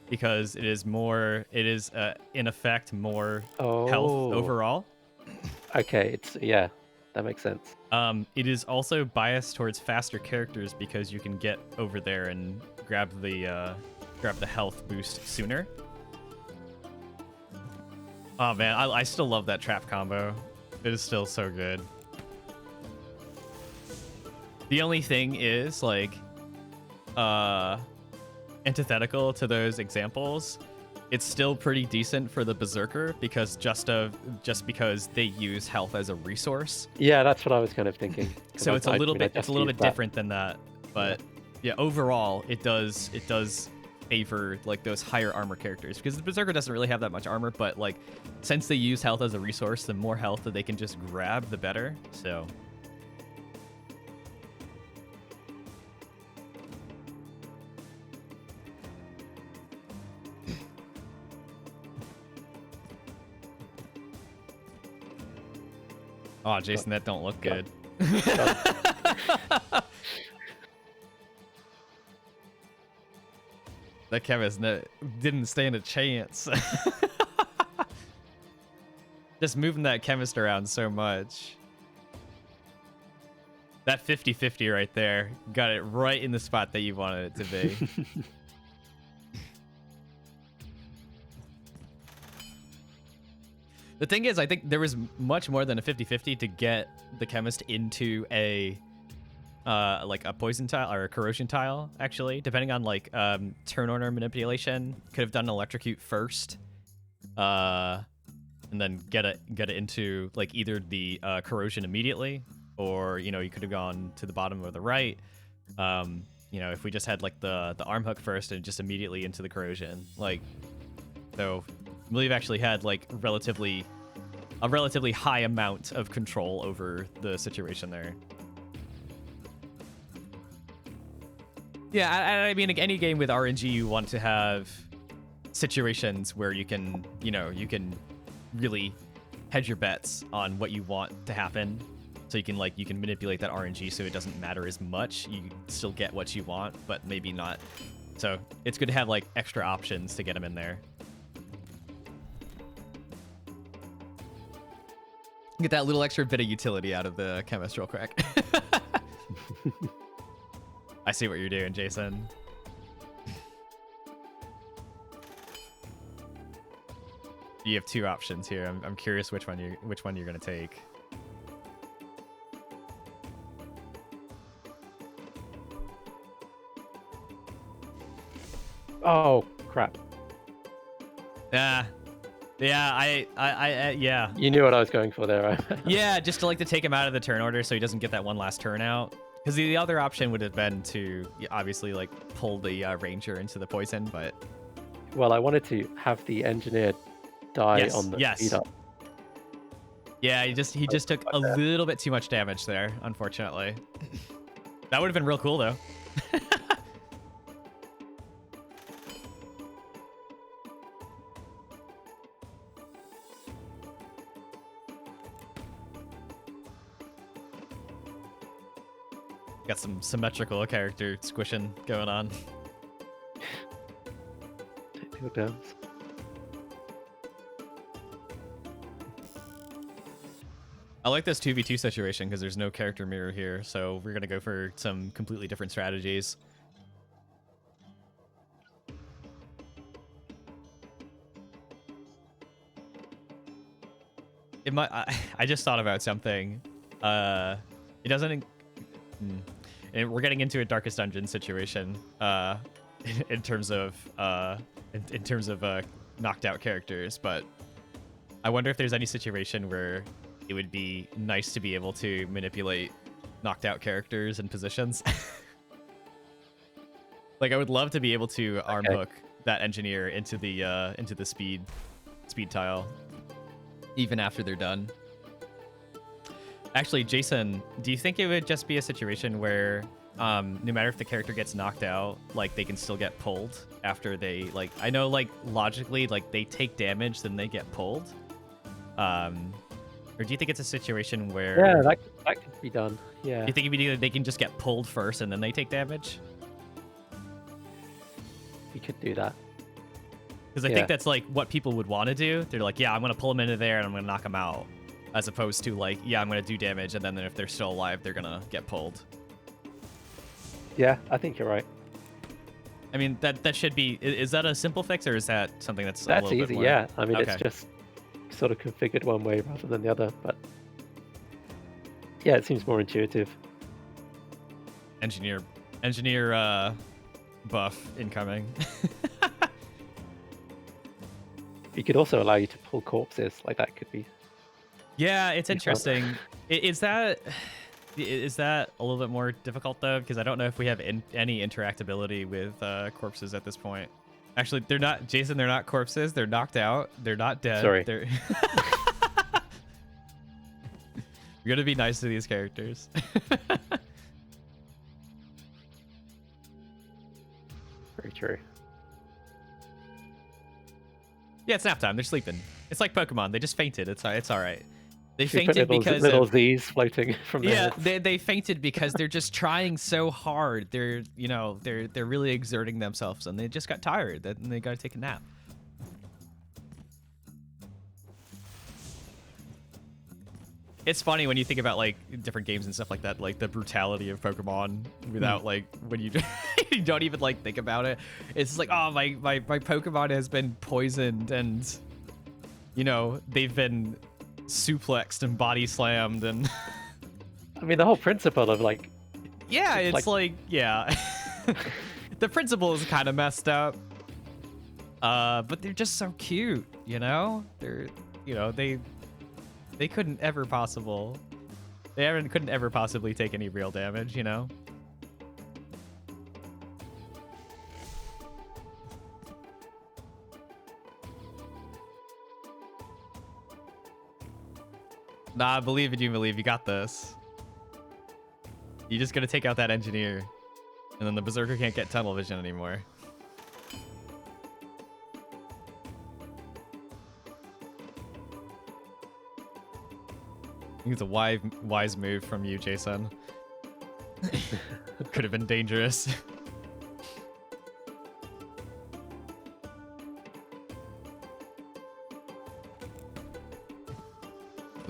because it is in effect more health overall. Okay, yeah, that makes sense. It is also biased towards faster characters because you can get over there and grab the health boost sooner. Oh man, I still love that trap combo. It is still so good. The only thing is, like, antithetical to those examples, it's still pretty decent for the Berserker because just because they use health as a resource. Yeah, that's what I was kind of thinking. So it's a little bit different than that, but yeah, overall it does favor like those higher armor characters because the Berserker doesn't really have that much armor, but like since they use health as a resource, the more health that they can just grab, the better. So oh, Jason, that don't look good. That chemist didn't stand a chance. Just moving that chemist around so much. That 50-50 right there got it right in the spot that you wanted it to be. The thing is, I think there was much more than a 50-50 to get the chemist into a like a poison tile or a corrosion tile, actually, depending on like turn order manipulation. Could have done electrocute first, and then get it into like either the corrosion immediately, or you could have gone to the bottom or the right. If we just had like the arm hook first and just immediately into the corrosion, like, so I believe actually had like a relatively high amount of control over the situation there. Yeah, I mean, any game with RNG, you want to have situations where you can really hedge your bets on what you want to happen. So you can manipulate that RNG so it doesn't matter as much. You still get what you want, but maybe not. So it's good to have like extra options to get them in there. Get that little extra bit of utility out of the chemist real quick. I see what you're doing, Jason. You have two options here. I'm curious which one you're gonna take. Oh crap! Yeah, yeah. You knew what I was going for there, right? Yeah, just to take him out of the turn order so he doesn't get that one last turn out. Because the other option would have been to obviously pull the ranger into the poison, but Well, I wanted to have the engineer die on the speed up. Yeah, he just took a little bit too much damage there, unfortunately. That would have been real cool though. Got some symmetrical character squishing going on. Technical terms. I like this 2v2 situation because there's no character mirror here, so we're gonna go for some completely different strategies. I just thought about something. It doesn't. And we're getting into a Darkest Dungeon situation. In terms of knocked out characters, but I wonder if there's any situation where it would be nice to be able to manipulate knocked out characters and positions. I would love to be able to arm hook that engineer into the speed tile, even after they're done. Actually, Jason, do you think it would just be a situation where no matter if the character gets knocked out, they can still get pulled after they I know logically they take damage then they get pulled, or do you think it's a situation where that could be done? Yeah. Do you think it'd be either they can just get pulled first and then they take damage? We could do that. Because I think that's what people would want to do. They're yeah, I'm gonna pull them into there and I'm gonna knock them out, as opposed to yeah, I'm gonna do damage and then if they're still alive they're gonna get pulled. Yeah, I think you're right. I mean, that should be. Is that a simple fix, or is that something that's a little easy? Bit more... Yeah, I mean, it's just sort of configured one way rather than the other, but yeah, it seems more intuitive. Engineer buff incoming. It could also allow you to pull corpses, that could be. Yeah, it's interesting. Is that a little bit more difficult though? Because I don't know if we have any interactability with corpses at this point. Actually, they're not, Jason. They're not corpses. They're knocked out. They're not dead. Sorry. They're You're gonna be nice to these characters. Very true. Yeah, it's nap time. They're sleeping. It's like Pokemon. They just fainted. It's all right. They Should fainted put because little Z's floating from there. Yeah, they fainted because they're just trying so hard. They're they're really exerting themselves and they just got tired and they got to take a nap. It's funny when you think about different games and stuff like that, the brutality of Pokemon without when you you don't even think about it. It's just oh, my Pokemon has been poisoned and they've been suplexed and body slammed and I mean, the whole principle of yeah, it's yeah. The principle is kind of messed up, but they're just so cute, they're they couldn't ever couldn't ever possibly take any real damage, Nah, believe you got this. You just gotta take out that engineer, and then the berserker can't get tunnel vision anymore. I think it's a wise move from you, Jason. Could have been dangerous.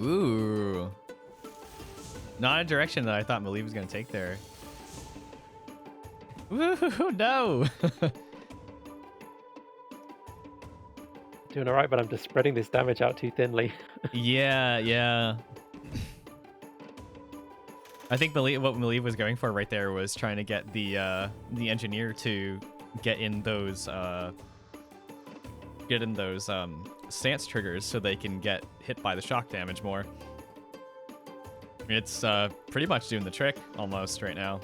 Ooh. Not a direction that I thought Maliv was going to take there. Ooh, no. doing all right, but I'm just spreading this damage out too thinly. Yeah, yeah. I think what Malieve was going for right there was trying to get the engineer to get in those stance triggers so they can get hit by the shock damage more. It's pretty much doing the trick almost right now.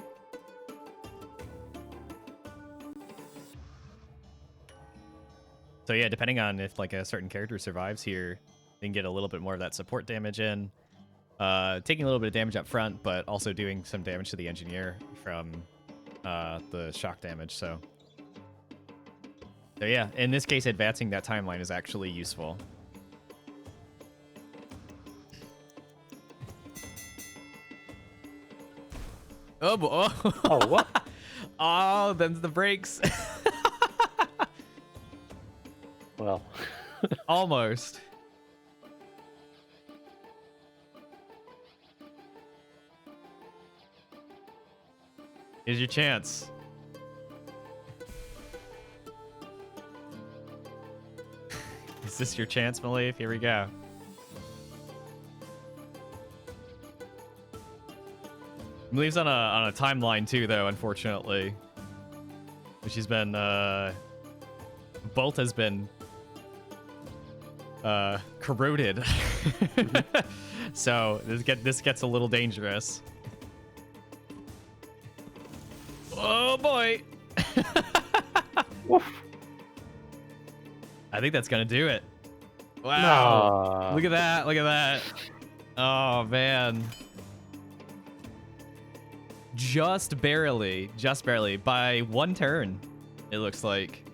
So yeah, depending on if like a certain character survives here, they can get a little bit more of that support damage in. Taking a little bit of damage up front, but also doing some damage to the engineer from the shock damage. So yeah, in this case, advancing that timeline is actually useful. Oh, Oh, what? Oh, them's the brakes. Well, almost. Here's your chance. Is this your chance, Malieve? Here we go. Malieve's on a timeline too, though, unfortunately. She's been Bolt has been corroded. So this gets a little dangerous. Oh boy. I think that's gonna do it. Wow. no. Look at that. Look at that. Oh man. Just barely by one turn, it looks like.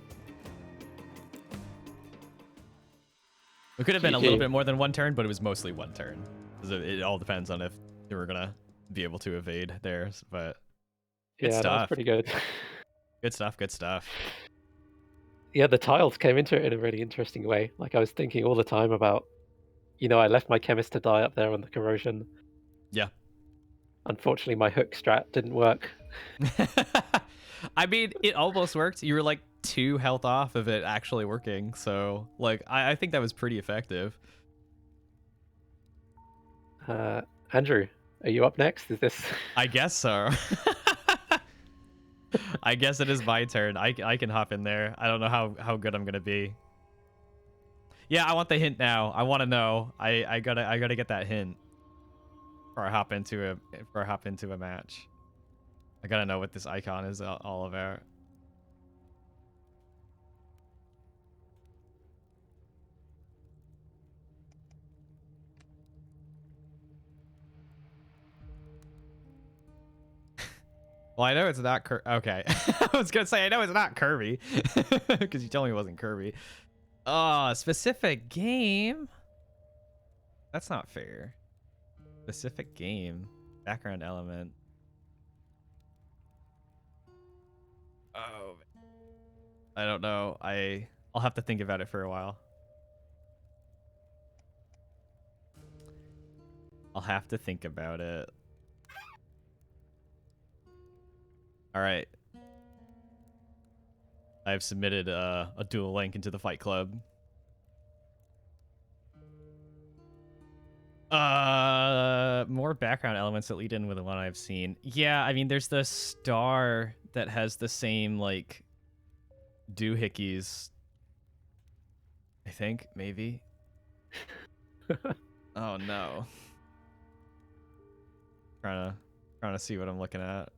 It could have been a little bit more than one turn, but it was mostly one turn. It all depends on if they were gonna be able to evade theirs, but good Yeah, stuff. that was pretty good. Good stuff, good stuff. Yeah, the tiles came into it in a really interesting way. Like I was thinking all the time about, I left my chemist to die up there on the corrosion. Yeah. Unfortunately, my hook strat didn't work. I mean, it almost worked. You were like 2 health off of it actually working. So, like, I think that was pretty effective. Andrew, are you up next? Is this? I guess so. I guess it is my turn. I can hop in there. I don't know how good I'm gonna be. Yeah, I want the hint now. I want to know. I gotta get that hint. Before I hop into a match. I gotta know what this icon is all about. Well, I know it's not okay. I was gonna say I know it's not Kirby because you told me it wasn't Kirby. Oh, specific game. That's not fair. Specific game, background element. Oh, I don't know. I'll have to think about it for a while. I'll have to think about it. All right. I've submitted a dual link into the Fight Club. More background elements that lead in with the one I've seen. Yeah, I mean, there's the star that has the same, like, doohickeys. I think, maybe. Oh, no. Trying to see what I'm looking at.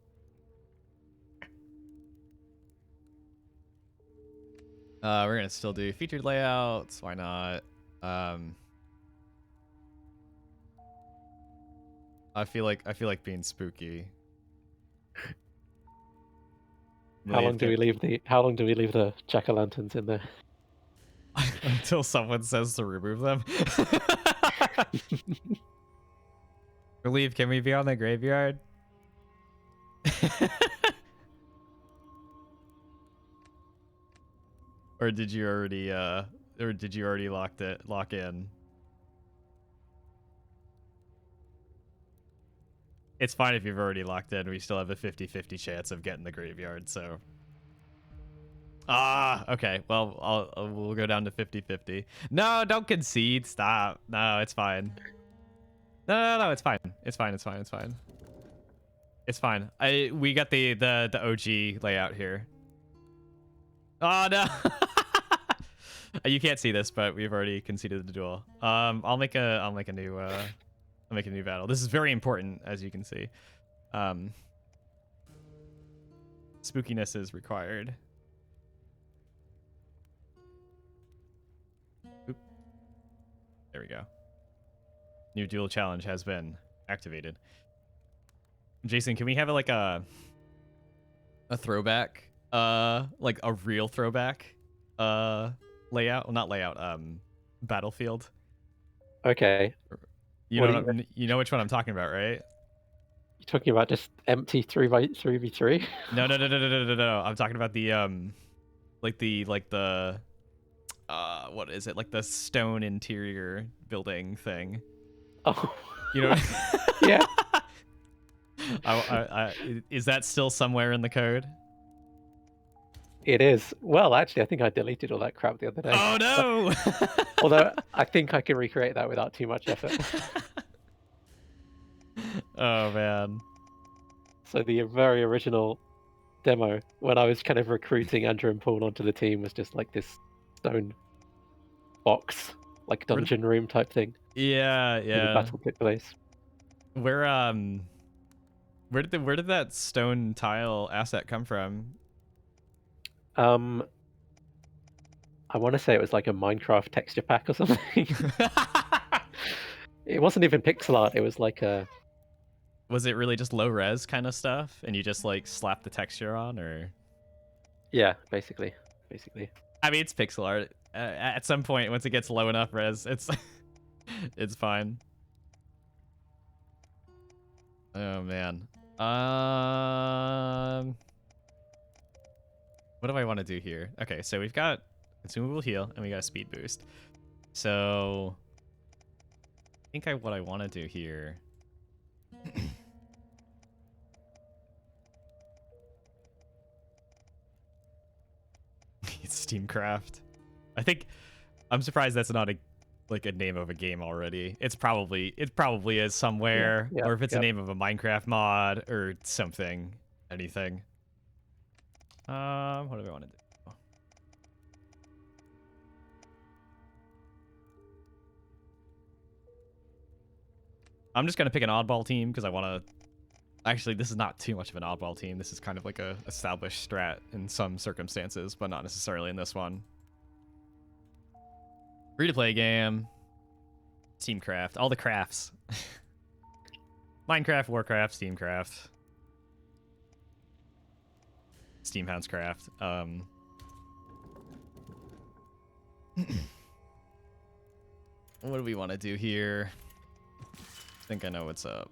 We're gonna still do featured layouts. Why not? I feel like being spooky. How long do we leave the jack-o'-lanterns in there? Until someone says to remove them. Relieve, can we be on the graveyard? Or did you already lock in? It's fine if you've already locked in. We still have a 50-50 chance of getting the graveyard, so Okay. Well, we'll go down to 50-50. No, don't concede. Stop. No, it's fine. No, it's fine. It's fine. It's fine. It's fine. It's fine. We got the OG layout here. Oh no. You can't see this, but we've already conceded the duel. I'll make a new battle. This is very important, as you can see. Spookiness is required. Oop. There we go. New duel challenge has been activated. Jason, can we have like a throwback? Like a real throwback layout? Well, not layout, battlefield. Okay. You know which one I'm talking about, right? You're talking about just empty 3v3? No. I'm talking about the like the what is it? Like the stone interior building thing. Oh. You know. Yeah. Is that still somewhere in the code? It is. Well, actually, I think I deleted all that crap the other day. Oh no! Although I think I can recreate that without too much effort. Oh man. So the very original demo, when I was kind of recruiting Andrew and Paul onto the team, was just like this stone box, like dungeon room type thing. Yeah. The battle took place. Where did that stone tile asset come from? I want to say it was like a Minecraft texture pack or something. It wasn't even pixel art. It was like a. Was it really just low res kind of stuff, and you just like slap the texture on, or? Yeah, basically. I mean, it's pixel art. At some point, once it gets low enough res, it's it's fine. Oh man. What do I want to do here? Okay, so we've got consumable heal and we got a speed boost. So I think what I want to do here. It's Steamcraft. I'm surprised that's not a name of a game already. It probably is somewhere, or if it's a name of a Minecraft mod or something, anything. What do I want to do? I'm just gonna pick an oddball team because I want to. Actually, this is not too much of an oddball team. This is kind of like a established strat in some circumstances, but not necessarily in this one. Free-to-play game. Steamcraft. All the crafts. Minecraft, Warcraft, Steamcraft. Steamhounds craft. What do we want to do here? I think I know what's up.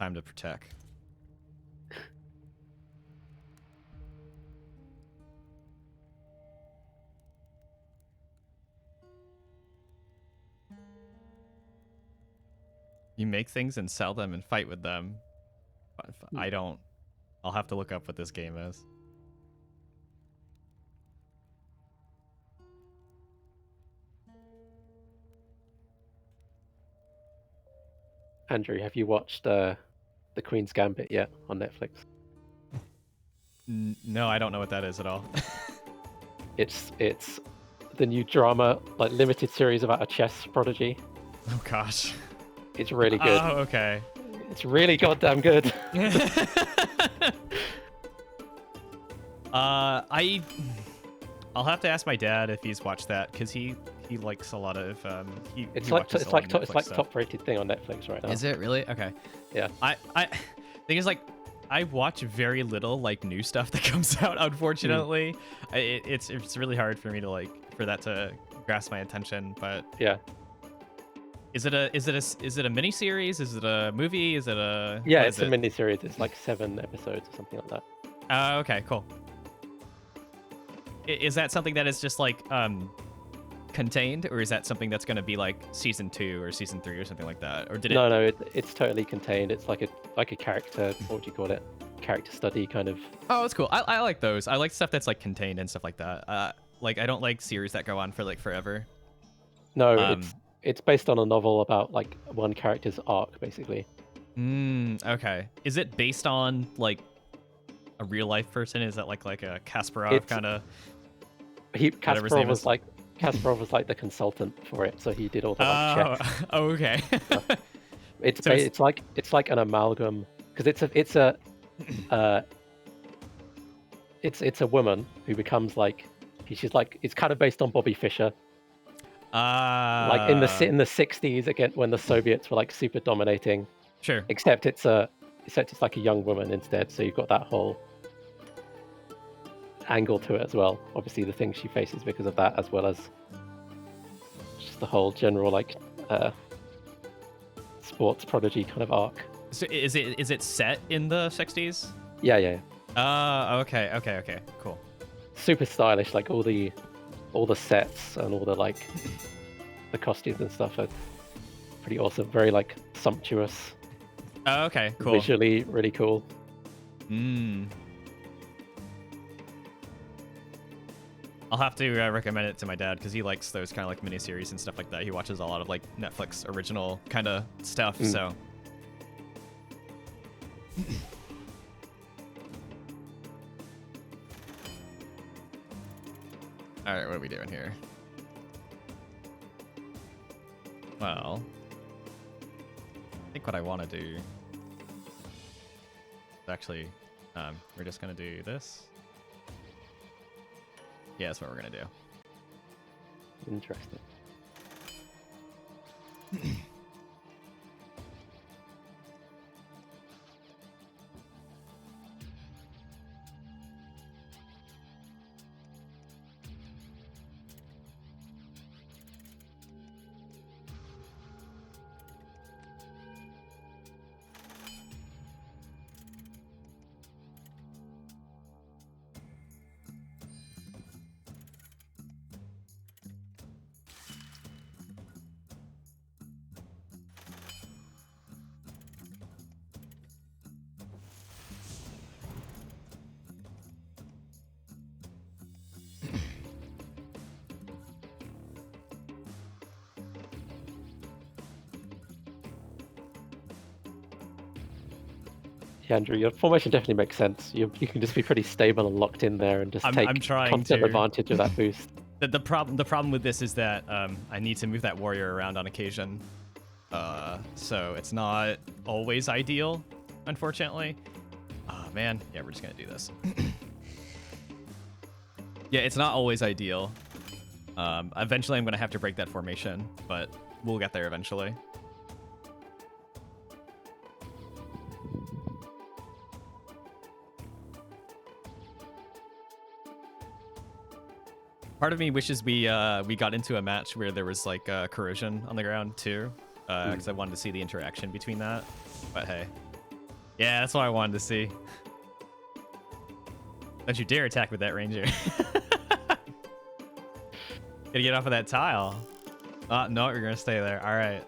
Time to protect. You make things and sell them and fight with them. I don't. I'll have to look up what this game is. Andrew, have you watched The Queen's Gambit yet on Netflix? No, I don't know what that is at all. It's the new drama, like limited series about a chess prodigy. Oh gosh. It's really good. Oh, okay. It's really goddamn good. I'll have to ask my dad if he's watched that because he likes a lot of it's like top rated thing on Netflix right now. Is it really? Okay. Yeah. I thing is, like, I watch very little like new stuff that comes out, unfortunately. It's really hard for me to for that to grasp my attention, but yeah. Is it a mini series? Is it a movie? Is it a it's a mini series. It's like 7 episodes or something like that. Okay, cool. Is that something that is just like contained, or is that something that's going to be like season 2 or season 3 or something like that? Or did it? No, it's totally contained. It's like a character. What would you call it? Character study kind of. Oh, that's cool. I like those. I like stuff that's like contained and stuff like that. Like I don't like series that go on for like forever. No, it's based on a novel about like one character's arc, basically. Okay. Is it based on like a real life person? Is that like a Kasparov kind of? Kasparov was like the consultant for it, so he did all the like checks. Oh, okay. It's like an amalgam because it's a woman who becomes like she's like it's kind of based on Bobby Fischer. Like in the 60s again when the Soviets were like super dominating. Sure. Except it's like a young woman instead, so you've got that whole angle to it as well. Obviously the things she faces because of that, as well as just the whole general like sports prodigy kind of arc. So is it set in the 60s? Yeah. Okay, cool. Super stylish, like all the sets and all the like the costumes and stuff are pretty awesome. Very like sumptuous. Oh, okay, cool. Visually really cool. I'll have to recommend it to my dad because he likes those kind of like miniseries and stuff like that. He watches a lot of like Netflix original kind of stuff. So. All right, what are we doing here? Well, I think what I want to do. Actually, we're just gonna do this. Yeah, that's what we're gonna do. Interesting. Yeah, Andrew, your formation definitely makes sense. You can just be pretty stable and locked in there and just take constant advantage of that boost. The problem with this is that I need to move that warrior around on occasion. So it's not always ideal, unfortunately. Oh, man. Yeah, we're just going to do this. Yeah, it's not always ideal. Eventually, I'm going to have to break that formation, but we'll get there eventually. Part of me wishes we got into a match where there was like corrosion on the ground too, because I wanted to see the interaction between that. But hey, yeah, that's what I wanted to see. Don't you dare attack with that ranger! Gotta get off of that tile. Oh no, you're gonna stay there. All right.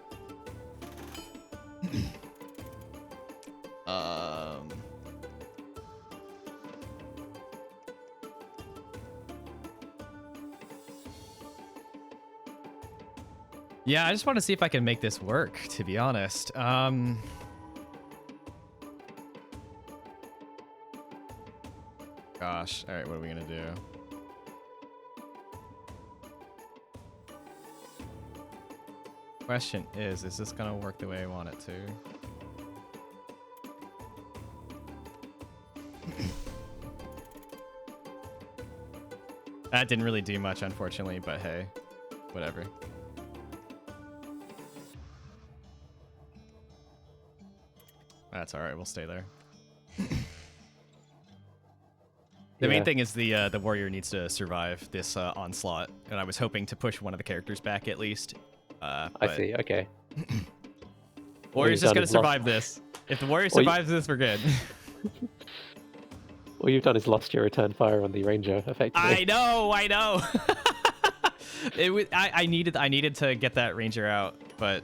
Yeah, I just want to see if I can make this work, to be honest. Gosh, all right, what are we gonna do? Question is this gonna work the way I want it to? That didn't really do much, unfortunately, but hey, whatever. That's all right. We'll stay there. The main thing is the warrior needs to survive this onslaught, and I was hoping to push one of the characters back at least. I see. Okay. Warrior's just gonna survive this. If the warrior survives this, we're good. All you've done is lost your return fire on the ranger, effectively. I know. I needed to get that ranger out, but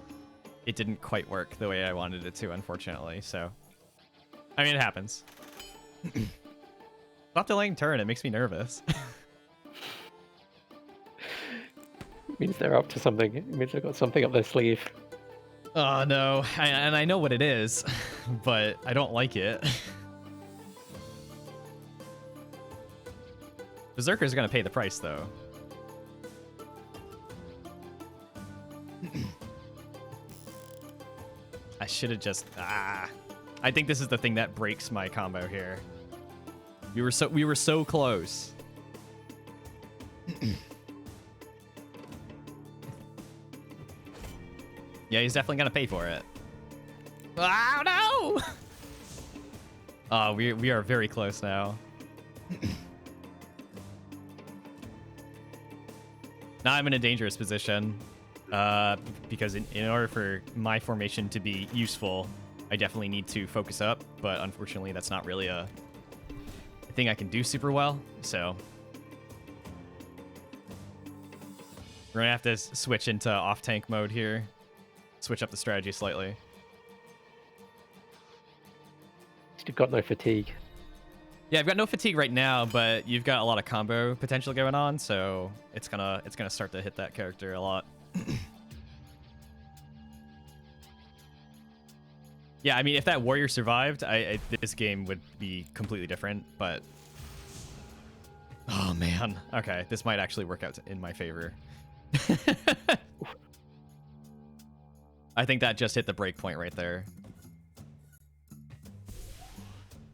it didn't quite work the way I wanted it to, unfortunately. So, I mean, it happens. Stop delaying turn. It makes me nervous. It means they're up to something. It means they've got something up their sleeve. Oh no, and I know what it is, but I don't like it. Berserker's gonna pay the price, though. I should have just I think this is the thing that breaks my combo here. We were so close. Yeah, he's definitely gonna pay for it. Oh no! Oh, we are very close now. Now I'm in a dangerous position, because in order for my formation to be useful, I definitely need to focus up, but unfortunately that's not really a thing I can do super well, so we're gonna have to switch into off-tank mode here, switch up the strategy slightly. You've got no fatigue. Yeah, I've got no fatigue right now, but you've got a lot of combo potential going on, so it's gonna start to hit that character a lot. Yeah, I mean, if that warrior survived, this game would be completely different, but oh man, okay, this might actually work out in my favor. I think that just hit the break point right there,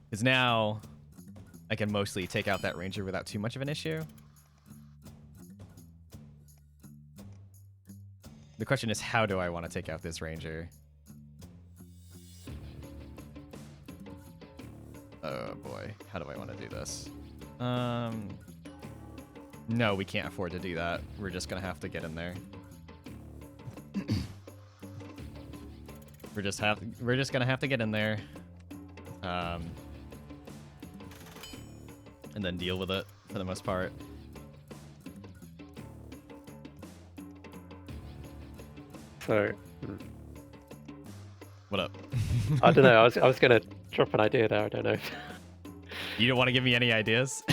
because now I can mostly take out that ranger without too much of an issue. The question is, how do I want to take out this ranger? Oh boy, how do I want to do this? No, we can't afford to do that. We're just gonna have to get in there. We're just gonna have to get in there. And then deal with it for the most part. So, What up? I don't know. I was gonna drop an idea there. I don't know. You don't want to give me any ideas?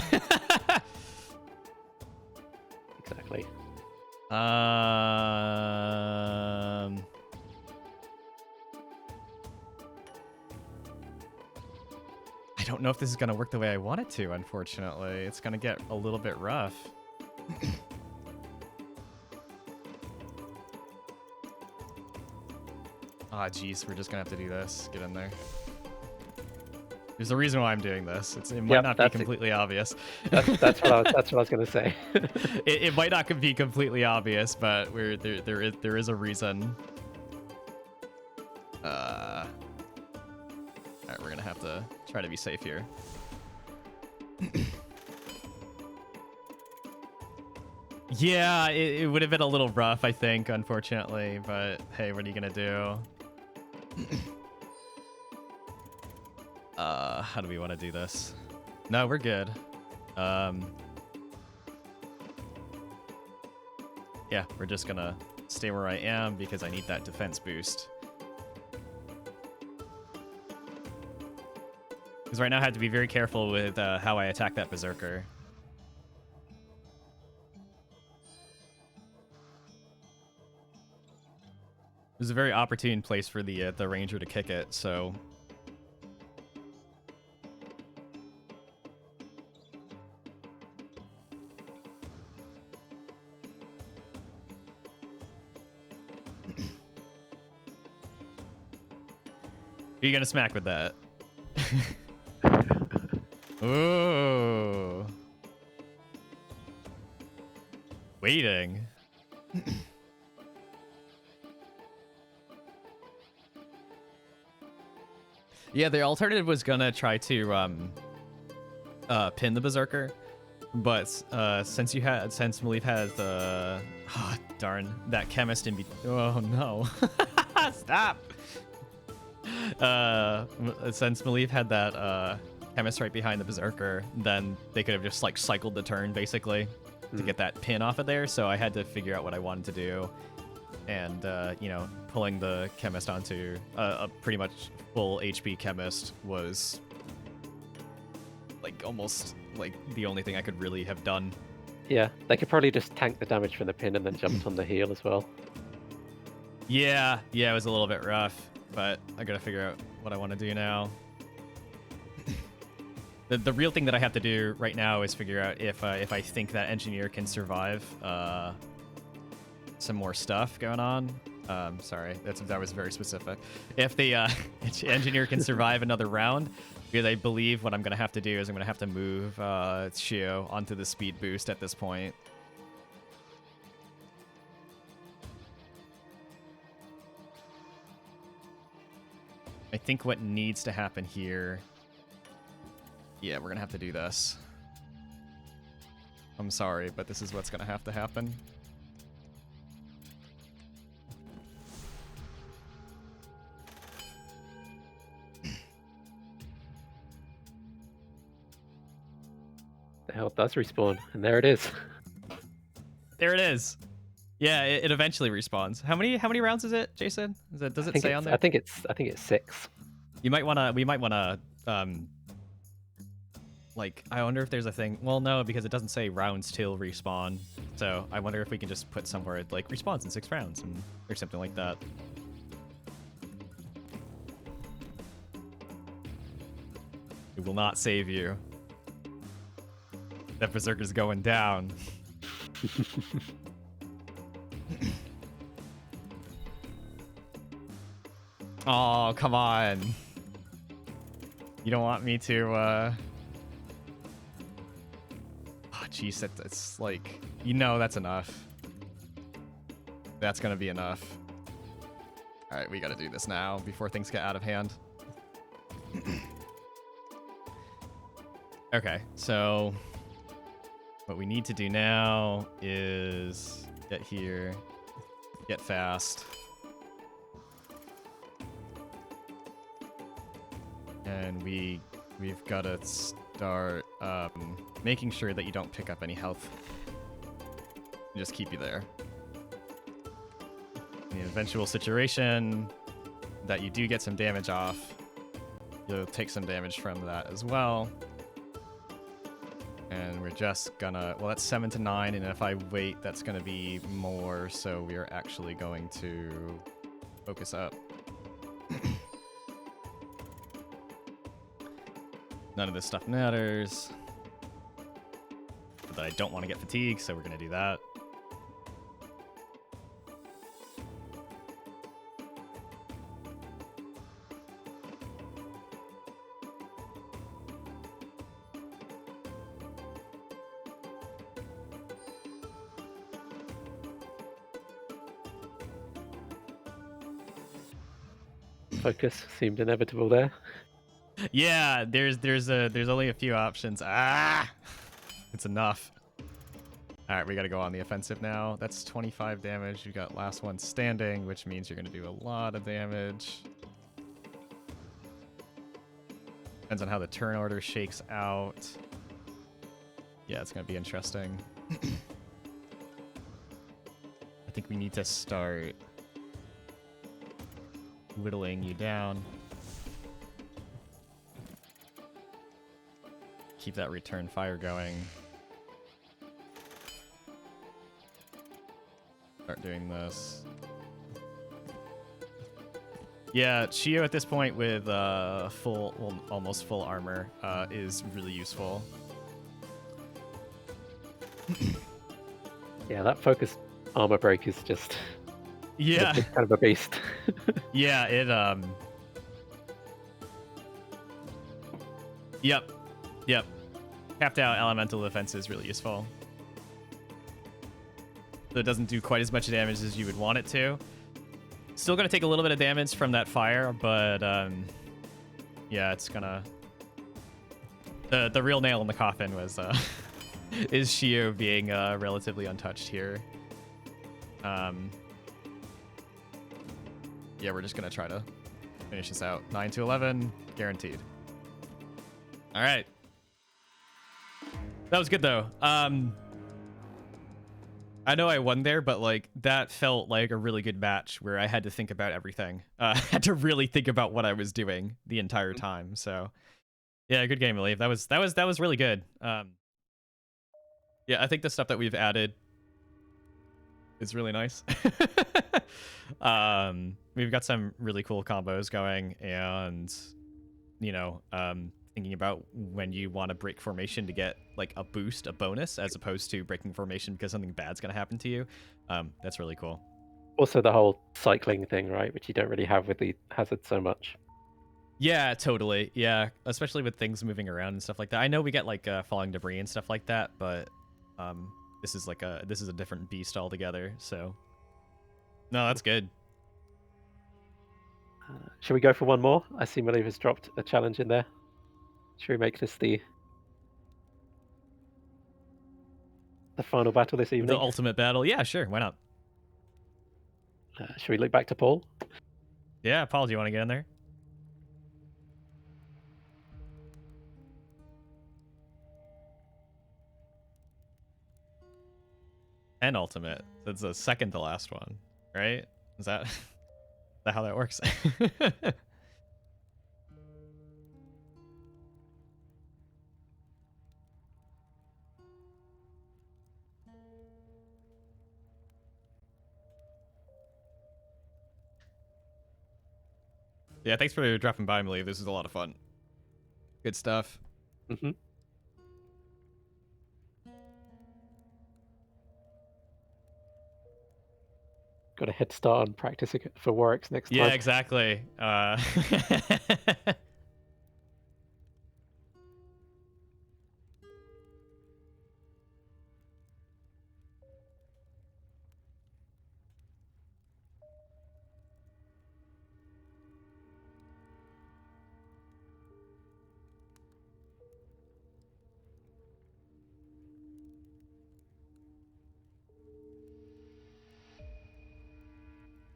Exactly. I don't know if this is going to work the way I want it to, unfortunately. It's going to get a little bit rough. Ah, geez, we're just going to have to do this. Get in there. There's a reason why I'm doing this. It might not be completely obvious. That's what I was going to say. It might not be completely obvious, but there is a reason. All right, we're gonna have to try to be safe here. Yeah, it would have been a little rough, I think, unfortunately. But hey, what are you gonna do? How do we want to do this? No, we're good. Yeah, we're just gonna stay where I am because I need that defense boost. Because right now I have to be very careful with how I attack that berserker. It was a very opportune place for the ranger to kick it, so. Who are you gonna smack with that? Ooh. Waiting. Yeah, the alternative was gonna try to pin the berserker, but since Maleev has the darn that chemist in oh no. Stop. Since Maleev had that chemist right behind the berserker, then they could have just like cycled the turn basically. to get that pin off of there. So I had to figure out what I wanted to do, and you know, pulling the chemist onto a pretty much full HP chemist was like almost like the only thing I could really have done. Yeah, they could probably just tank the damage from the pin and then jumped on the heal as well. Yeah, it was a little bit rough, but I gotta figure out what I want to do now. The real thing that I have to do right now is figure out if I think that engineer can survive some more stuff going on. Sorry, that was very specific. If the engineer can survive another round, because I believe what I'm gonna have to do is I'm gonna have to move Shio onto the speed boost at this point. I think what needs to happen here... Yeah, we're gonna have to do this. I'm sorry, but this is what's gonna have to happen. The hell does respawn, and there it is. There it is. Yeah, it eventually respawns. How many rounds is it, Jason? Does it say on there? I think it's 6. We might wanna like, I wonder if there's a thing. Well, no, because it doesn't say rounds till respawn. So I wonder if we can just put somewhere like respawns in 6 rounds or something like that. It will not save you. That berserker's going down. Oh, come on. You don't want me to, Oh, jeez, that's like... You know that's enough. That's gonna be enough. Alright, we gotta do this now before things get out of hand. Okay, so... What we need to do now is get here, get fast. And we've got to start making sure that you don't pick up any health. And just keep you there. In the eventual situation that you do get some damage off, you'll take some damage from that as well. And we're just gonna... Well, that's 7 to 9, and if I wait, that's gonna be more, so we're actually going to focus up. None of this stuff matters. But I don't want to get fatigued, so we're going to do that. Focus seemed inevitable there. Yeah, there's only a few options. Ah, it's enough. All right, we got to go on the offensive now. That's 25 damage. You got last one standing, which means you're going to do a lot of damage. Depends on how the turn order shakes out. Yeah, it's going to be interesting. I think we need to start whittling you down. Keep that return fire going. Start doing this. Yeah, Shio at this point with full, well, almost full armor is really useful. Yeah, that focus armor break is just... Yeah. It's kind of a beast. Yeah, it, Yep. Capped out elemental defense is really useful. So it doesn't do quite as much damage as you would want it to. Still gonna take a little bit of damage from that fire, but yeah, it's gonna... The real nail in the coffin was is Shio being relatively untouched here. Yeah, we're just gonna try to finish this out. 9 to 11, guaranteed. All right. That was good though. I know I won there, but like that felt like a really good match where I had to think about everything. I had to really think about what I was doing the entire time. So yeah, good game, Leave. That was really good. Yeah, I think the stuff that we've added is really nice. We've got some really cool combos going, and you know, thinking about when you want to break formation to get like a boost, a bonus, as opposed to breaking formation because something bad's gonna happen to you. That's really cool. Also, the whole cycling thing, right, which you don't really have with the hazard so much. Yeah, totally. Yeah, especially with things moving around and stuff like that. I know we get like falling debris and stuff like that, but this is a different beast altogether. So no, that's good. Should we go for one more? I see Maliv has dropped a challenge in there. Should we make this the final battle this evening? The ultimate battle. Yeah, sure. Why not? Should we look back to Paul? Yeah, Paul, do you want to get in there? And ultimate. That's the second to last one, right? Is that how that works? Yeah, thanks for dropping by, Emily. This is a lot of fun. Good stuff. Mm-hmm. Got a head start on practice for Warwick's next time. Yeah, exactly.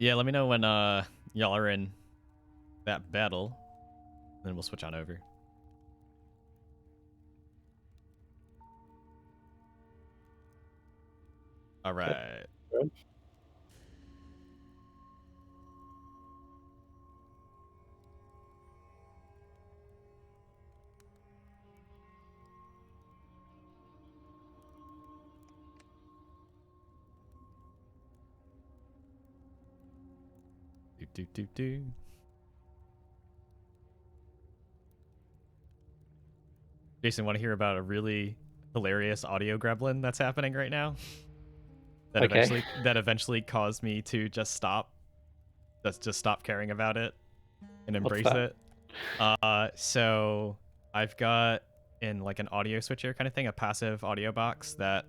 Yeah, let me know when y'all are in that battle, then we'll switch on over. All right. Okay. Do. Jason, want to hear about a really hilarious audio gremlin that's happening right now? That eventually caused me to just stop caring about it and embrace it. So I've got in like an audio switcher kind of thing, a passive audio box that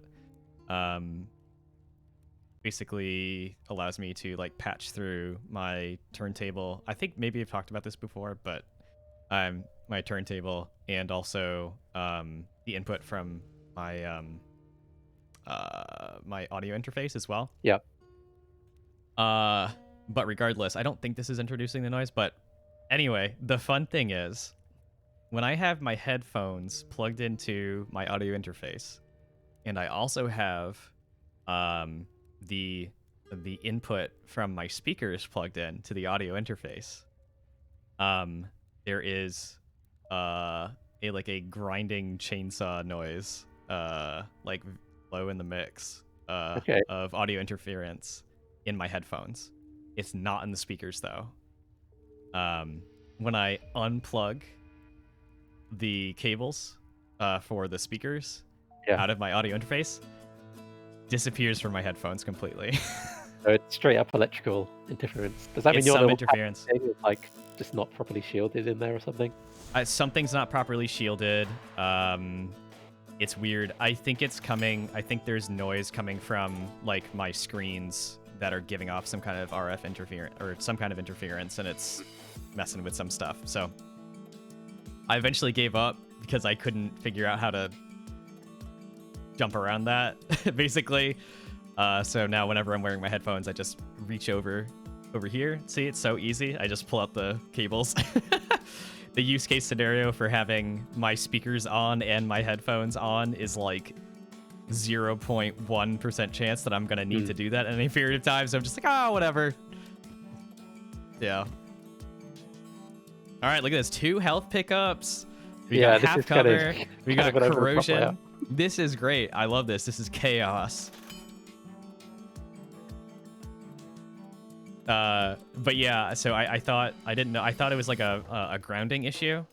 basically allows me to like patch through my turntable. I think maybe I've talked about this before, but my turntable and also the input from my my audio interface as well. Yeah. But regardless, I don't think this is introducing the noise, but anyway, the fun thing is when I have my headphones plugged into my audio interface and I also have the input from my speakers plugged in to the audio interface, there is a grinding chainsaw noise like low in the mix of audio interference in my headphones. It's not in the speakers though. When I unplug the cables for the speakers out of my audio interface, disappears from my headphones completely. So it's straight up electrical interference. Does that mean your some interference is like just not properly shielded in there or something? Something's not properly shielded. It's weird. I think there's noise coming from like my screens that are giving off some kind of RF interference or some kind of interference, and it's messing with some stuff. So I eventually gave up because I couldn't figure out how to jump around that, basically. So now whenever I'm wearing my headphones, I just reach over here. See, it's so easy. I just pull out the cables. The use case scenario for having my speakers on and my headphones on is like 0.1% chance that I'm gonna need to do that in any period of time. So I'm just like, oh, whatever. Yeah. All right, look at this. 2 health pickups. We got half cover. We got corrosion. This is great. I love this. This is chaos. But yeah, so I thought, I didn't know. I thought it was like a grounding issue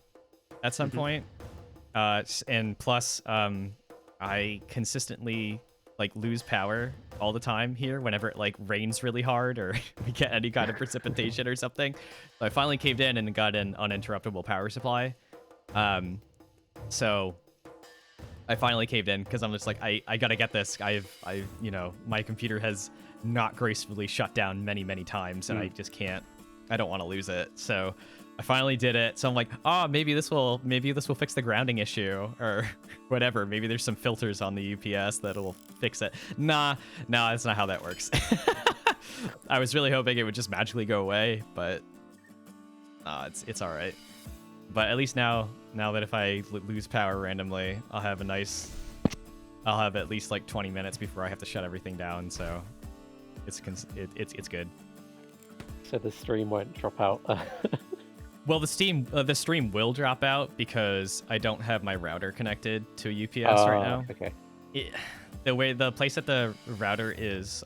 at some point. And plus, I consistently like lose power all the time here whenever it like rains really hard or we get any kind of precipitation or something. So I finally caved in and got an uninterruptible power supply. So I finally caved in because I'm just like, I gotta get this. I've you know, my computer has not gracefully shut down many times and I just can't, I don't want to lose it. So I finally did it. So I'm like, oh, maybe this will fix the grounding issue or whatever. Maybe there's some filters on the UPS that'll fix it. Nah, that's not how that works. I was really hoping it would just magically go away, but it's all right. But at least now that if I lose power randomly, I'll have at least like 20 minutes before I have to shut everything down. So it's good. So the stream won't drop out. Well, the stream will drop out because I don't have my router connected to a UPS right now. Okay. The place that the router is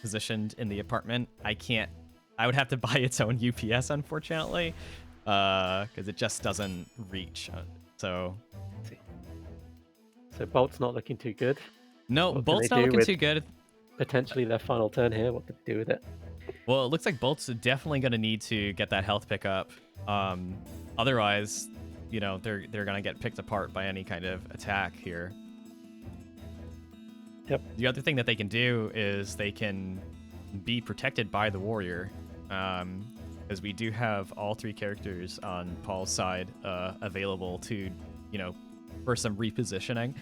positioned in the apartment, I would have to buy its own UPS, unfortunately, because it just doesn't reach. So Bolt's not looking too good. No, Bolt's not looking too good. Potentially their final turn here. What could they do with it? Well, it looks like Bolt's definitely going to need to get that health pickup. Otherwise, you know, they're going to get picked apart by any kind of attack here. Yep. The other thing that they can do is they can be protected by the warrior, because we do have all 3 characters on Paul's side available to, you know, for some repositioning.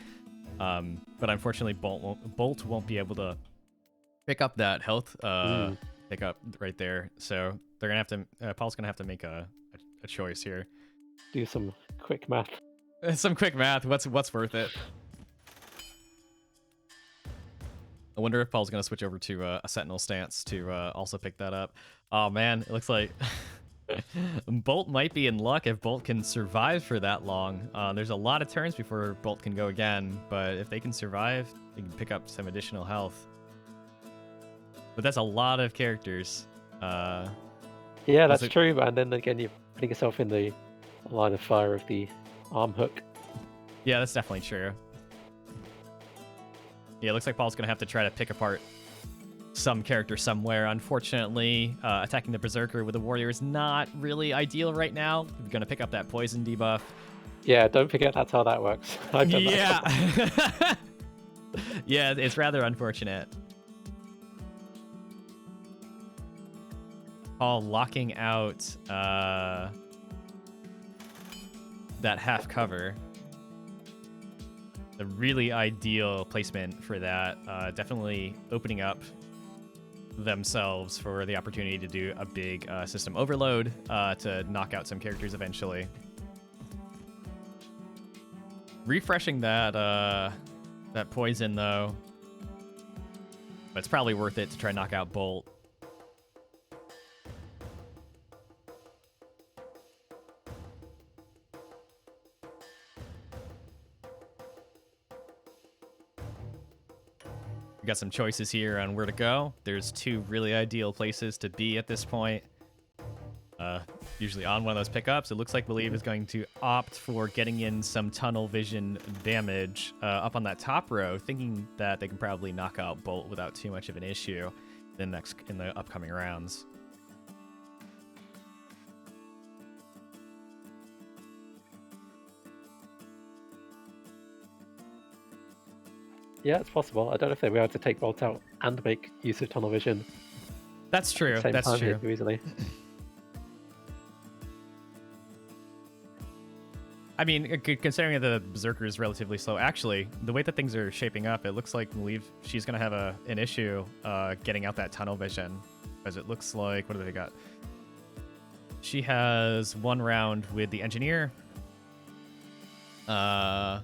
But unfortunately, Bolt won't be able to pick up that health pickup right there. So they're gonna have to. Paul's gonna have to make a choice here. Do some quick math. Some quick math. What's worth it? I wonder if Paul's gonna switch over to a Sentinel stance to also pick that up. Oh man, it looks like Bolt might be in luck if Bolt can survive for that long. There's a lot of turns before Bolt can go again, but if they can survive, they can pick up some additional health. But that's a lot of characters. Yeah, that's true, and then again, you're putting yourself in the line of fire of the arm hook. Yeah, that's definitely true. Yeah, it looks like Paul's going to have to try to pick apart some character somewhere. Unfortunately, attacking the Berserker with a Warrior is not really ideal right now. We're going to pick up that poison debuff. Yeah, don't forget that's how that works. I've done that. Yeah, it's rather unfortunate. Paul locking out that half cover. The really ideal placement for that. Definitely opening up themselves for the opportunity to do a big system overload to knock out some characters eventually. Refreshing that that poison though, but it's probably worth it to try and knock out Bolt. We got some choices here on where to go. There's 2 really ideal places to be at this point. Usually on one of those pickups. It looks like Believe is going to opt for getting in some tunnel vision damage up on that top row, thinking that they can probably knock out Bolt without too much of an issue in the upcoming rounds. Yeah, it's possible. I don't know if they'll be able to take Bolt out and make use of tunnel vision. That's true. That's true. Too easily. I mean, considering that the Berserker is relatively slow, actually, the way that things are shaping up, it looks like she's going to have an issue getting out that tunnel vision. Because it looks like, what do they got? She has 1 round with the Engineer. And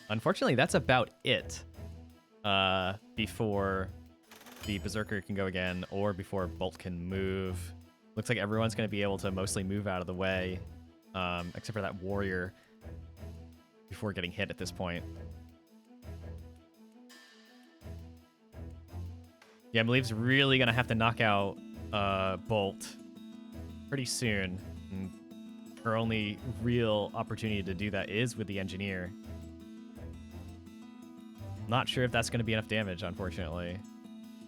unfortunately, that's about it. Before the Berserker can go again, or before Bolt can move. Looks like everyone's going to be able to mostly move out of the way, except for that Warrior, before getting hit at this point. Yeah, Maleev's really going to have to knock out Bolt pretty soon. And her only real opportunity to do that is with the Engineer. Not sure if that's going to be enough damage, unfortunately.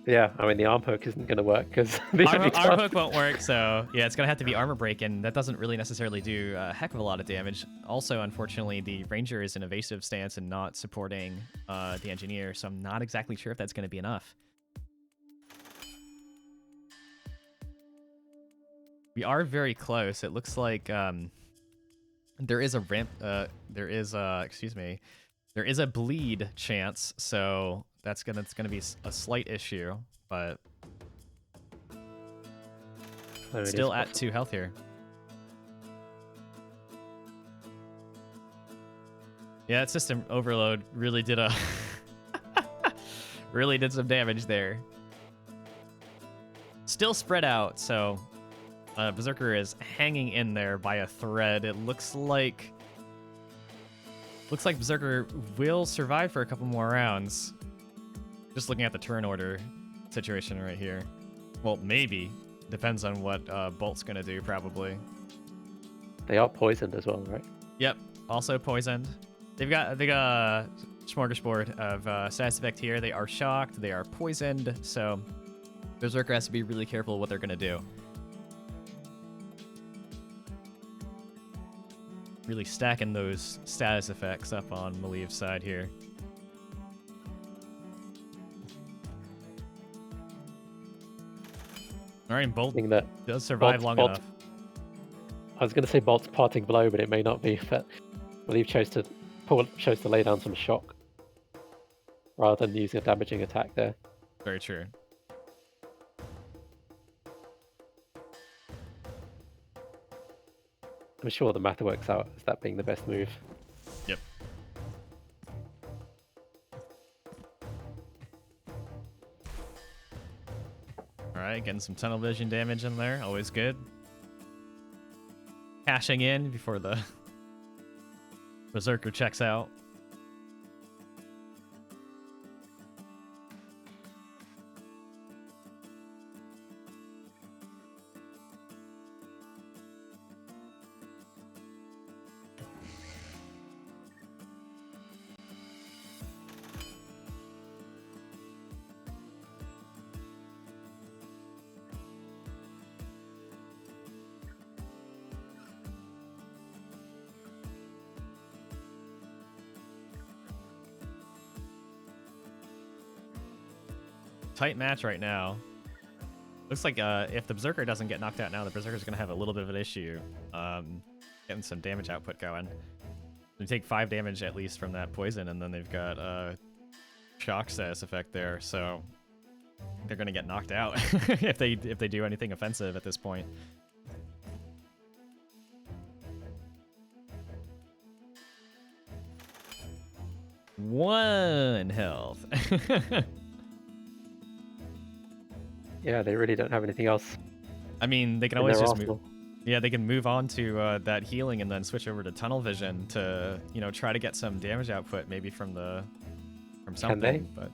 Yeah, I mean, the arm hook isn't going to work because arm hook won't work, so yeah, it's going to have to be armor break, and that doesn't really necessarily do a heck of a lot of damage. Also, unfortunately, the Ranger is in evasive stance and not supporting the Engineer, so I'm not exactly sure if that's going to be enough. We are very close. It looks like there is a ramp. Excuse me. There is a bleed chance, so it's gonna be a slight issue, but still at 2 health here. Yeah, that system overload really did really did some damage there. Still spread out, so Berserker is hanging in there by a thread. It looks like Berserker will survive for a couple more rounds. Just looking at the turn order situation right here. Well, maybe. Depends on what Bolt's gonna do, probably. They are poisoned as well, right? Yep, also poisoned. They've got a smorgasbord of status effect here. They are shocked, they are poisoned, so Berserker has to be really careful what they're gonna do. Really stacking those status effects up on Maleev's side here. All right, Bolt does survive long enough. I was going to say Bolt's parting blow, but it may not be. But Maleev chose to lay down some shock rather than using a damaging attack there. Very true. I'm sure the math works out as that being the best move. Yep. Alright, getting some tunnel vision damage in there. Always good. Cashing in before the Berserker checks out. Tight match right now. Looks like if the Berserker doesn't get knocked out now, the Berserker's going to have a little bit of an issue getting some damage output going. They take 5 damage at least from that poison, and then they've got shock status effect there, so they're going to get knocked out if they do anything offensive at this point. One health. Yeah, they really don't have anything else. I mean, they can always just move. Yeah, they can move on to that healing and then switch over to tunnel vision to, try to get some damage output maybe from something. Can they? But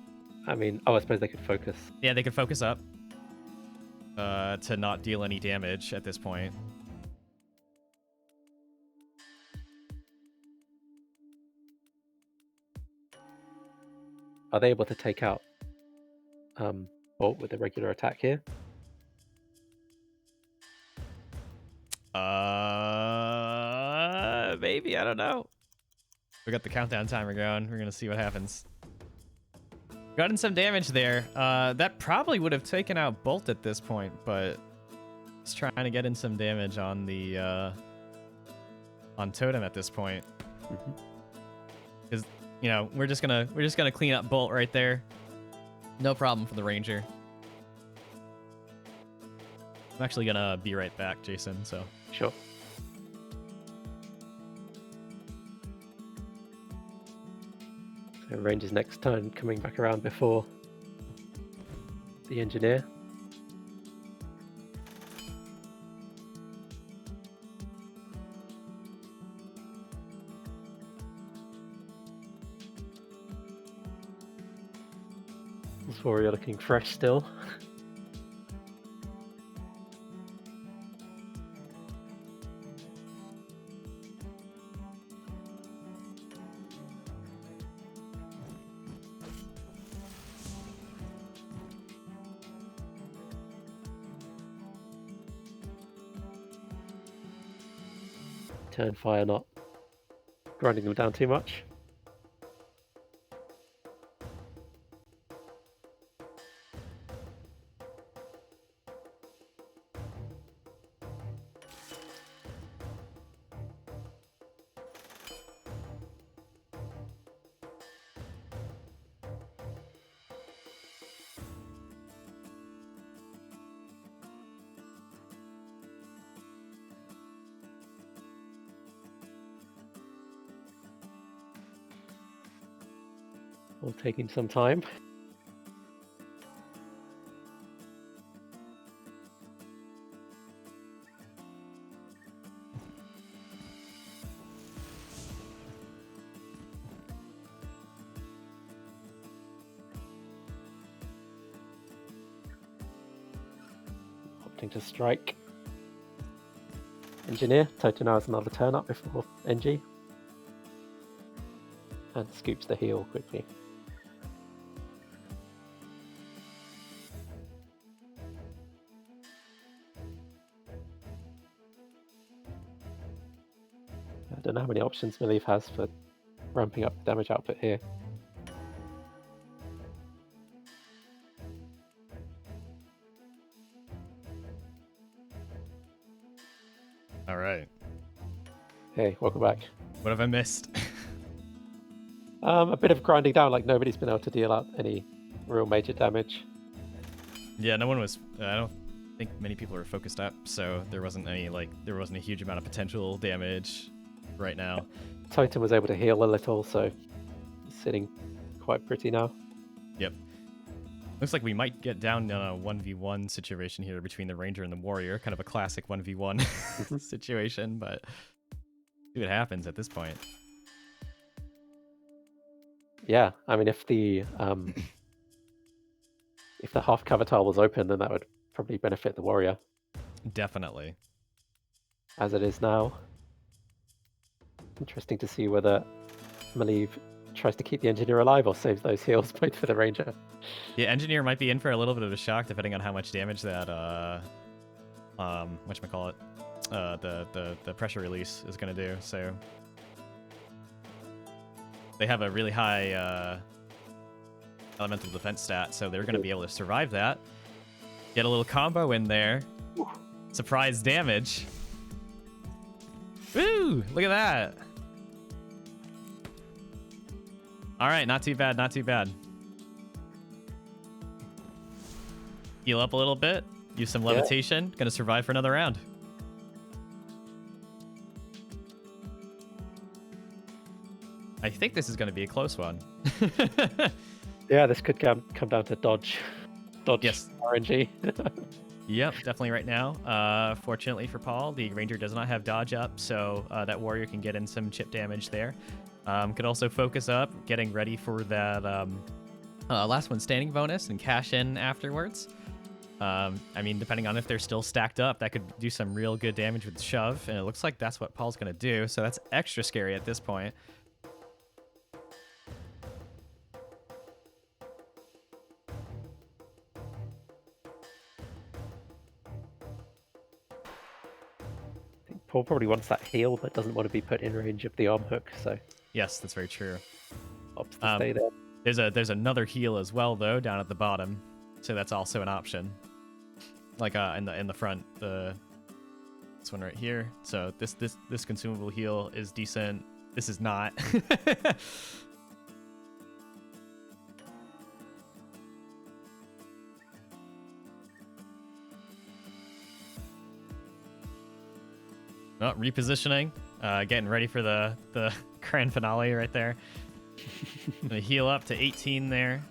I mean, I suppose they could focus. Yeah, they could focus up to not deal any damage at this point. Are they able to take out Bolt with a regular attack here? Maybe, I don't know. We got the countdown timer going. We're gonna see what happens. Gotten some damage there. That probably would have taken out Bolt at this point, but it's trying to get in some damage on the on Totem at this point. Because we're just gonna clean up Bolt right there. No problem for the Ranger. I'm actually gonna be right back, Jason. So sure. So Ranger's next turn coming back around before the Engineer. This Warrior looking fresh still. Turn fire not grinding them down too much. All taking some time. Opting to strike. Engineer. Toto now has another turn up before NG. And scoops the heal quickly. I don't know how many options Malieve has for ramping up damage output here. All right. Hey, welcome back. What have I missed? A bit of grinding down, like nobody's been able to deal out any real major damage. Yeah, no one was. I don't think many people were focused up, so there wasn't a huge amount of potential damage right now. Totem was able to heal a little, so he's sitting quite pretty now. Yep. Looks like we might get down on a 1v1 situation here between the Ranger and the Warrior. Kind of a classic 1v1 situation, but see what happens at this point. Yeah, I mean, if the half cover tile was open, then that would probably benefit the Warrior. Definitely. As it is now. Interesting to see whether Malieve tries to keep the Engineer alive or saves those heals both for the Ranger. Yeah, Engineer might be in for a little bit of a shock depending on how much damage that whatchamacallit, the pressure release is gonna do. So they have a really high elemental defense stat, so they're gonna be able to survive that. Get a little combo in there. Surprise damage. Woo! Look at that. All right, not too bad, not too bad. Heal up a little bit. Use some levitation. Gonna survive for another round. I think this is gonna be a close one. Yeah, this could come down to dodge. Yes. RNG. Yep, definitely right now. Fortunately for Paul, the Ranger does not have dodge up, so that Warrior can get in some chip damage there. Could also focus up, getting ready for that last one standing bonus and cash in afterwards. I mean, depending on if they're still stacked up, that could do some real good damage with shove, and it looks like that's what Paul's going to do, so that's extra scary at this point. Paul probably wants that heal, but doesn't want to be put in range of the arm hook, so Yes, that's very true. opts to stay there. There's another heal as well though down at the bottom, so that's also an option. Like in the front, this one right here. So this consumable heal is decent. This is not. Oh, repositioning, getting ready for the grand finale right there. Gonna heal up to 18 there.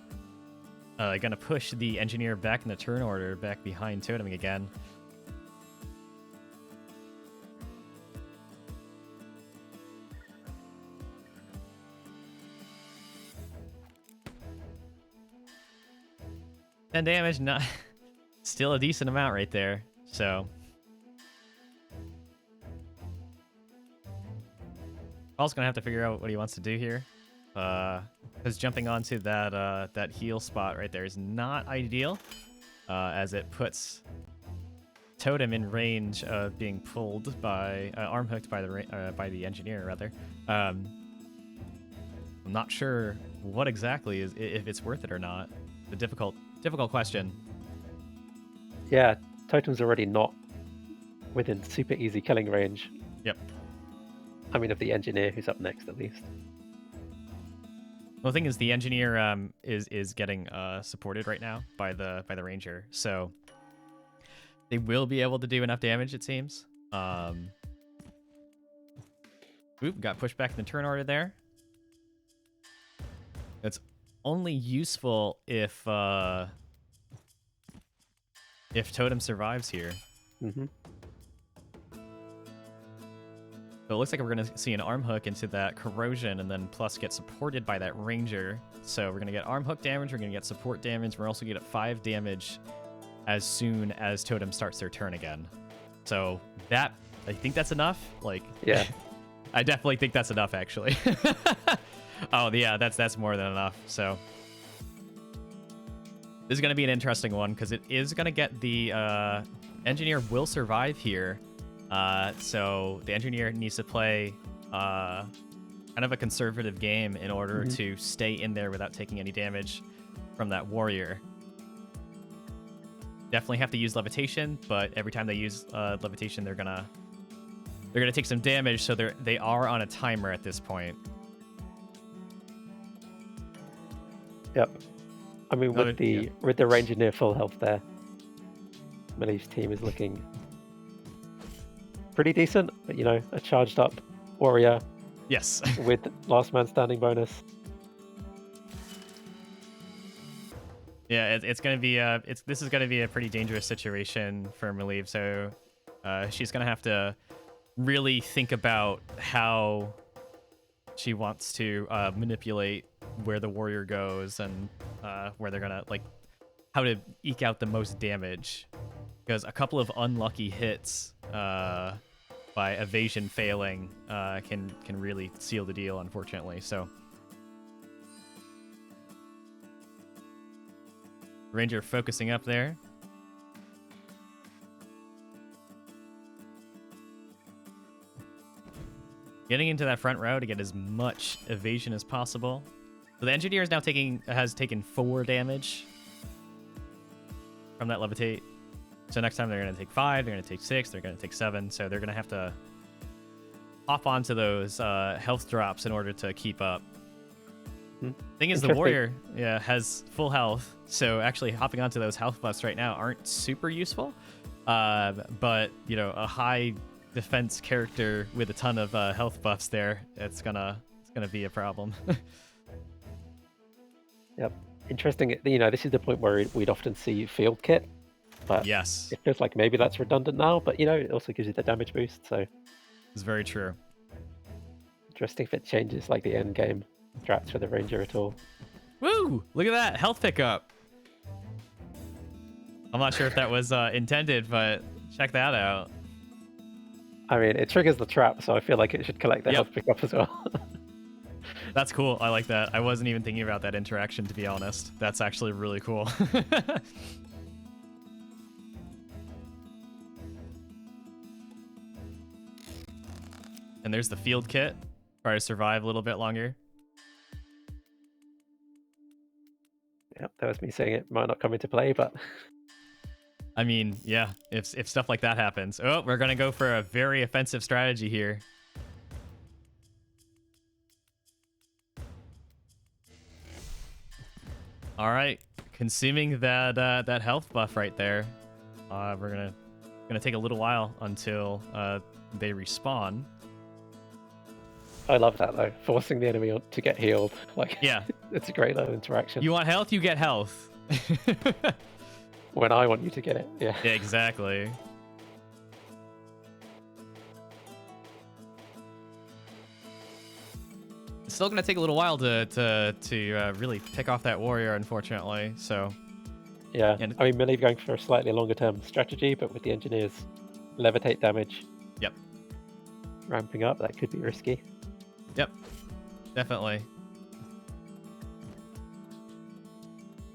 Gonna push the engineer back in the turn order, back behind toteming again. And damage, not still a decent amount right there. So Paul's gonna have to figure out what he wants to do here. Because jumping onto that heal spot right there is not ideal, as it puts Totem in range of being pulled by arm hooked by the engineer rather. I'm not sure what exactly is if it's worth it or not. The difficult question. Yeah, Totem's already not within super easy killing range. Yep. I mean, of the engineer who's up next, at least. Well, the thing is, the engineer is getting supported right now by the ranger, so they will be able to do enough damage, it seems. Oop, got pushed back in the turn order there. That's only useful if Totem survives here. Mm-hmm. So it looks like we're going to see an arm hook into that corrosion and then plus get supported by that ranger. So we're going to get arm hook damage, we're going to get support damage, we're also going to get 5 damage as soon as Totem starts their turn again. So that, I think that's enough. Like, yeah, I definitely think that's enough, actually. Oh, yeah, that's more than enough. So this is going to be an interesting one because it is going to get the engineer will survive here. So the engineer needs to play kind of a conservative game in order to stay in there without taking any damage from that warrior. Definitely have to use levitation, but every time they use levitation, they're gonna take some damage. So they are on a timer at this point. Yep. I mean, with the ranger near full health there, Melee's team is looking pretty decent, but a charged up warrior. Yes. With last man standing bonus. Yeah, it's gonna be this is gonna be a pretty dangerous situation for Melee. So she's gonna have to really think about how she wants to manipulate where the warrior goes and where they're gonna how to eke out the most damage, because a couple of unlucky hits by evasion failing can really seal the deal, unfortunately. So Ranger focusing up there. Getting into that front row to get as much evasion as possible. So the engineer is now has taken 4 damage from that levitate. So next time they're going to take 5, they're going to take 6, they're going to take 7. So they're going to have to hop onto those health drops in order to keep up. Thing is, the warrior has full health, so actually hopping onto those health buffs right now aren't super useful. But a high defense character with a ton of health buffs there, it's gonna be a problem. Yep. Interesting. This is the point where we'd often see field kit, but yes, it feels like maybe that's redundant now. But it also gives you the damage boost, so it's very true. Interesting if it changes like the end game strats for the ranger at all. Woo! Look at that health pickup. I'm not sure if that was intended, but check that out. I mean, it triggers the trap, so I feel like it should collect the health pickup as well. That's cool. I like that. I wasn't even thinking about that interaction, to be honest. That's actually really cool. And there's the field kit. Try to survive a little bit longer. Yep, that was me saying it might not come into play, but I mean, yeah, if stuff like that happens. Oh, we're going to go for a very offensive strategy here. All right, consuming that health buff right there. We're gonna take a little while until they respawn. I love that though. Forcing the enemy to get healed. Like, Yeah. it's a great little interaction. You want health, you get health. When I want you to get it, yeah. Yeah, exactly. It's still gonna take a little while to really pick off that warrior, unfortunately. So Yeah, and I mean, Millie going for a slightly longer term strategy, but with the engineers levitate damage yep, ramping up, that could be risky. yep, definitely.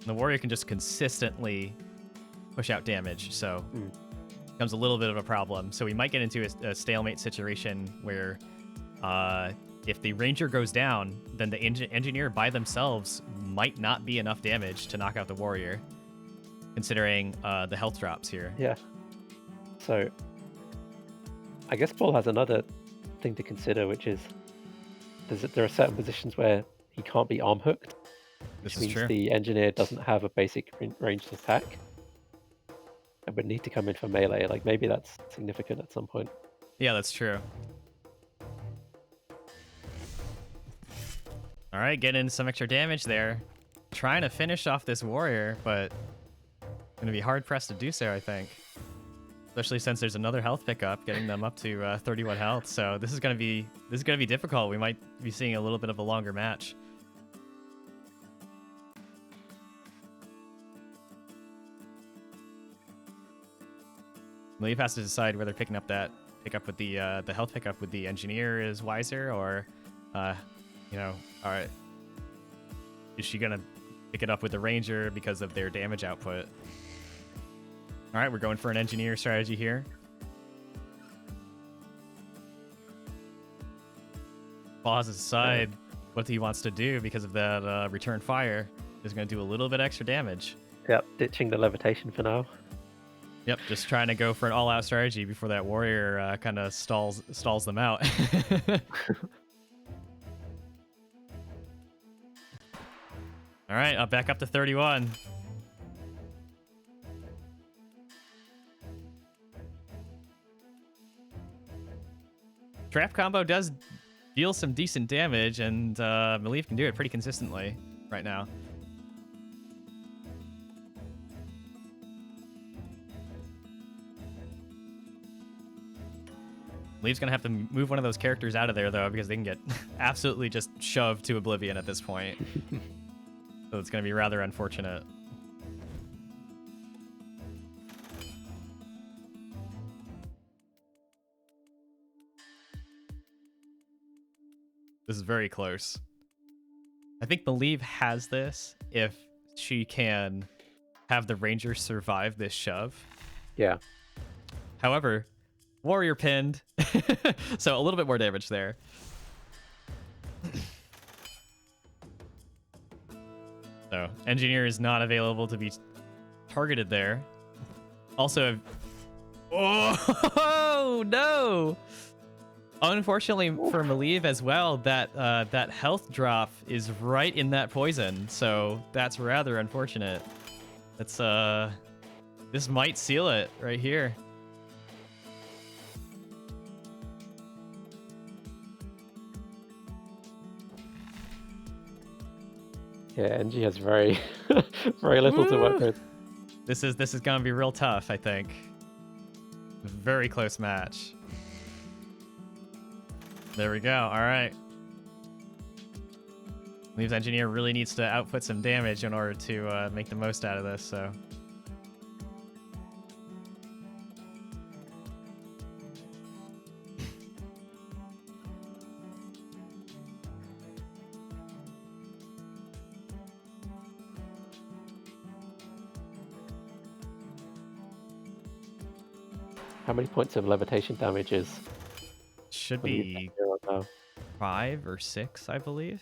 The warrior can just consistently push out damage, so becomes a little bit of a problem. So we might get into a stalemate situation where if the ranger goes down, then the engineer by themselves might not be enough damage to knock out the warrior, considering the health drops here. Yeah. So I guess Paul has another thing to consider, which is there are certain positions where he can't be arm hooked, which means the engineer doesn't have a basic ranged attack and would need to come in for melee. Like, maybe that's significant at some point. Yeah, that's true. All right, getting some extra damage there. Trying to finish off this warrior, but gonna be hard pressed to do so, I think. Especially since there's another health pickup, getting them up to 31 health. So this is gonna be difficult. We might be seeing a little bit of a longer match. Leaf has to decide whether picking up that pickup with the health pickup with the engineer is wiser, or you know, all right, is she gonna pick it up with the ranger because of their damage output? All right, we're going for an engineer strategy here. Paul has to decide what he wants to do because of that return fire. Is going to do a little bit extra damage. Yep, ditching the levitation for now. Yep, just trying to go for an all-out strategy before that warrior kind of stalls them out. All right, back up to 31. Trap combo does deal some decent damage, and Malief can do it pretty consistently right now. Leaf's gonna have to move one of those characters out of there, though, because they can get absolutely just shoved to oblivion at this point. So it's gonna be rather unfortunate. This is very close. I think Malieve has this if she can have the ranger survive this shove. Yeah. However, warrior pinned, so a little bit more damage there. So engineer is not available to be targeted there. Also, oh no! Unfortunately for Malieve as well, that health drop is right in that poison, so that's rather unfortunate. That's this might seal it right here. Yeah, NG has very, very little to work with. This is gonna be real tough, I think. Very close match. There we go. All right. Leaves engineer really needs to output some damage in order to make the most out of this. So. How many points of levitation damage is? Should be 5 or 6, I believe.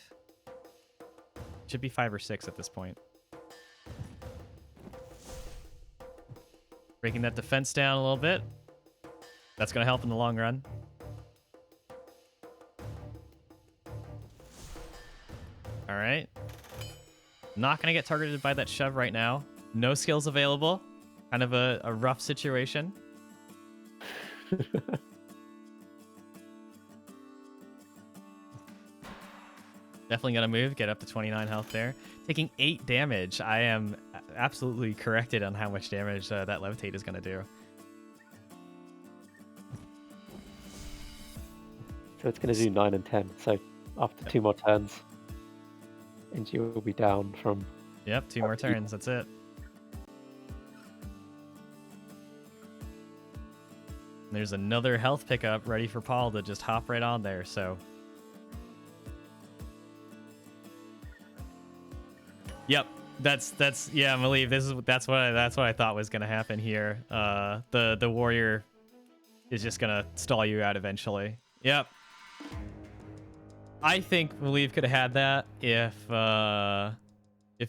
Should be 5 or 6 at this point. Breaking that defense down a little bit. That's going to help in the long run. All right. Not going to get targeted by that shove right now. No skills available. Kind of a rough situation. Definitely gonna move, get up to 29 health there. Taking 8 damage. I am absolutely corrected on how much damage that levitate is gonna do. So it's going to do 9 and 10. So after 2 more turns, and you will be down from... Yep, 2 more turns. That's it. There's another health pickup ready for Paul to just hop right on there. So, yep, that's yeah, Maleev. That's what I thought was gonna happen here. The warrior is just gonna stall you out eventually. Yep. I think Maleev could have had that if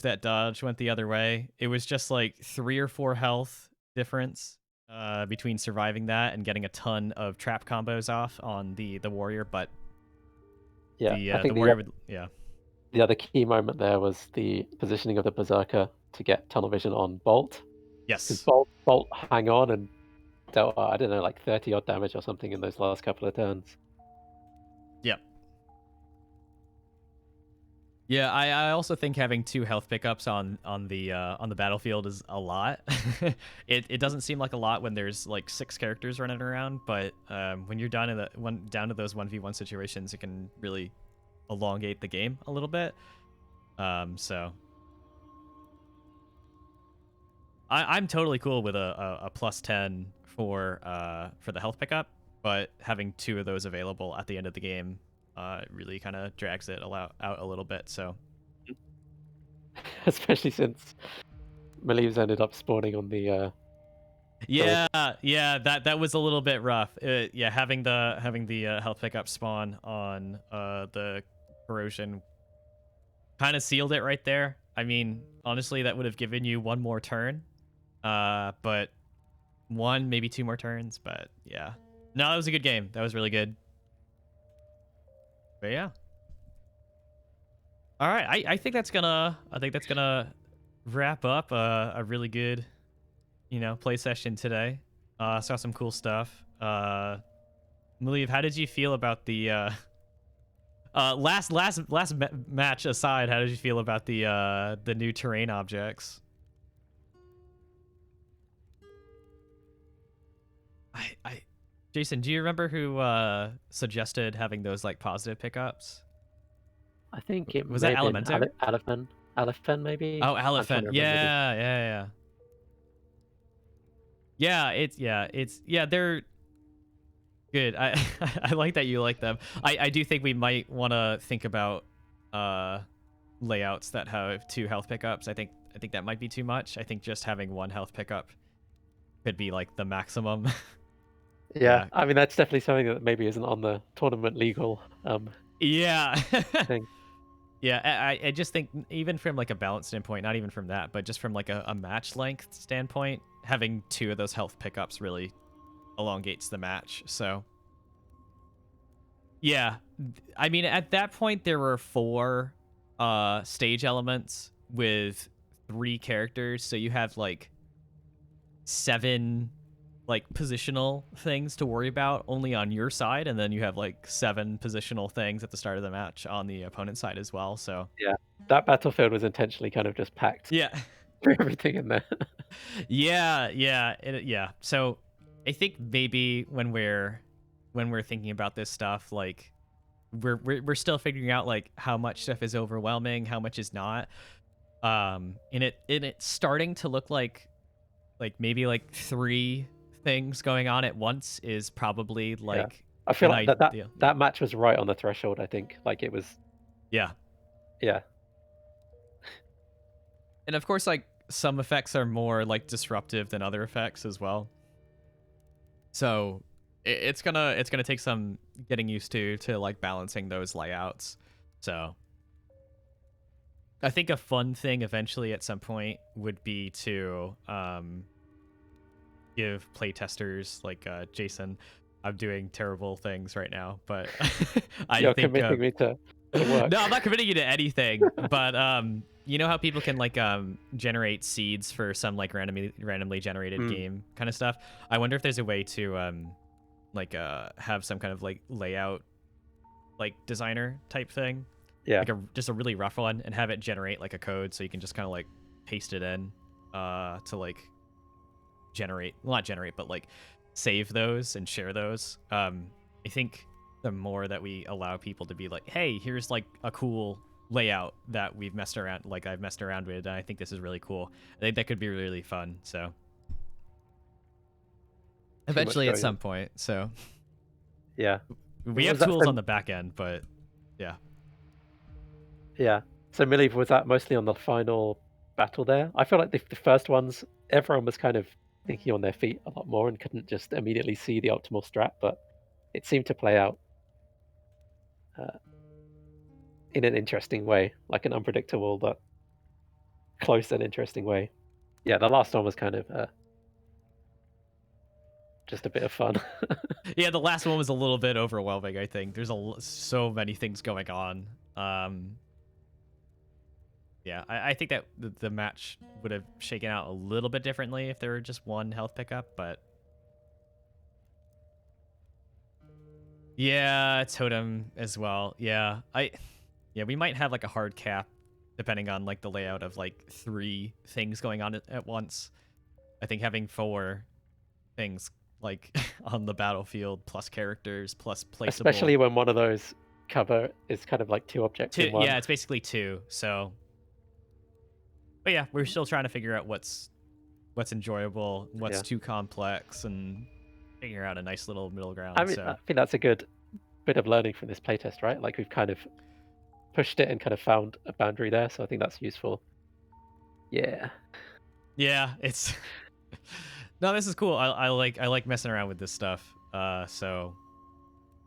that dodge went the other way. It was just like 3 or 4 health difference between surviving that and getting a ton of trap combos off on the warrior, but yeah, I think the warrior would, yeah. The other key moment there was the positioning of the berserker to get tunnel vision on Bolt. Yes. Because Bolt hang on and dealt, I don't know, like 30 odd damage or something in those last couple of turns. Yep. Yeah, I also think having 2 health pickups on the battlefield is a lot. It doesn't seem like a lot when there's like 6 characters running around, but when you're down to those 1v1 situations, it can really elongate the game a little bit. So I'm totally cool with a plus 10 for the health pickup, but having 2 of those available at the end of the game really kind of drags it out a little bit. So, especially since Maleev's ended up spawning on the yeah, that was a little bit rough. Yeah, having the health pickup spawn on the corrosion kind of sealed it right there. I mean, honestly, that would have given you 1 more turn, but 1, maybe 2 more turns. But yeah, no, that was a good game. That was really good. But yeah. All right, I think that's gonna wrap up a really good, play session today. Saw some cool stuff. Maleev, how did you feel about the last match aside? How did you feel about the new terrain objects? Jason, do you remember who suggested having those like positive pickups? I think it was that may have been Elemento? Alephen maybe. Oh, Alephen. Yeah. Yeah, they're good. I like that you like them. I do think we might want to think about layouts that have 2 health pickups. I think that might be too much. I think just having 1 health pickup could be like the maximum. Yeah, I mean that's definitely something that maybe isn't on the tournament legal yeah thing. Yeah, I just think even from like a balance standpoint, not even from that, but just from like a match length standpoint, having 2 of those health pickups really elongates the match. So yeah, I mean at that point there were 4 stage elements with 3 characters, so you have like 7 like positional things to worry about only on your side, and then you have like 7 positional things at the start of the match on the opponent's side as well. So yeah, that battlefield was intentionally kind of just packed. Yeah. Everything in there. Yeah. So I think maybe when we're thinking about this stuff, like we're still figuring out like how much stuff is overwhelming, how much is not. And it's starting to look like maybe like 3 things going on at once is probably like, yeah. I feel like that match was right on the threshold. I think like it was. Yeah. And of course, like some effects are more like disruptive than other effects as well. So it's gonna take some getting used to like balancing those layouts. So I think a fun thing eventually at some point would be to give playtesters like Jason. I'm doing terrible things right now, but You're committing me to work. No, I'm not committing you to anything. But you know how people can like generate seeds for some like randomly generated game kind of stuff? I wonder if there's a way to have some kind of like layout like designer type thing Yeah. like just a really rough one, and have it generate like a code so you can just kind of like paste it in to like generate, well, not generate, but like save those and share those. I think the more that we allow people to be like, hey, here's like a cool layout that we've messed around, like I've messed around with, and I think this is really cool. I think that could be really fun. So eventually at some point. So yeah, we have tools on the back end, but yeah. Yeah. So Millie, was that mostly on the final battle there? I feel like the first ones, everyone was kind of thinking on their feet a lot more and couldn't just immediately see the optimal strat, but it seemed to play out in an interesting way, like an unpredictable but close and interesting way. Yeah, the last one was kind of just a bit of fun. Yeah, the last one was a little bit overwhelming, I think. There's so many things going on. Yeah, I think that the match would have shaken out a little bit differently if there were just one health pickup, but yeah, totem as well. Yeah, we might have like a hard cap depending on like the layout of like 3 things going on at once. I think having 4 things like on the battlefield plus characters plus placeable, especially when one of those cover is kind of like 2 objects in one. Yeah, it's basically 2. So, but yeah, we're still trying to figure out what's enjoyable, what's too complex, and figure out a nice little middle ground. I mean, I think that's a good bit of learning from this playtest, right? Like we've kind of pushed it and kind of found a boundary there, so I think that's useful. Yeah. Yeah, it's no, this is cool. I like messing around with this stuff. So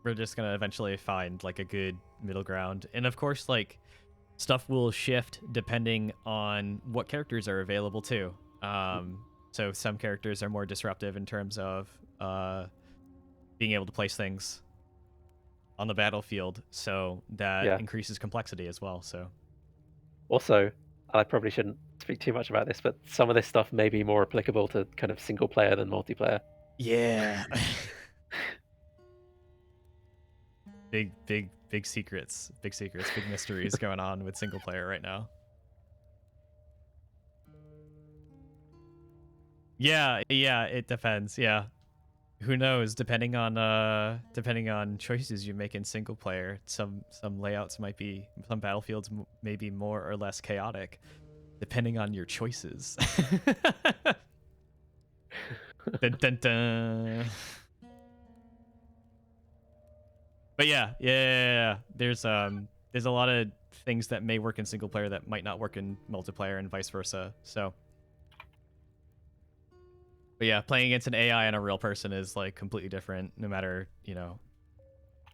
we're just gonna eventually find like a good middle ground, and of course, like stuff will shift depending on what characters are available too. So some characters are more disruptive in terms of being able to place things on the battlefield, so that increases complexity as well. So also, I probably shouldn't speak too much about this, but some of this stuff may be more applicable to kind of single player than multiplayer. Yeah. big secrets, big mysteries going on with single player right now. Yeah, it depends. Yeah, who knows? Depending on choices you make in single player, some layouts might be, some battlefields may be more or less chaotic, depending on your choices. Dun, dun, dun. But yeah. There's a lot of things that may work in single player that might not work in multiplayer, and vice versa. So. But yeah, playing against an AI and a real person is like completely different, no matter,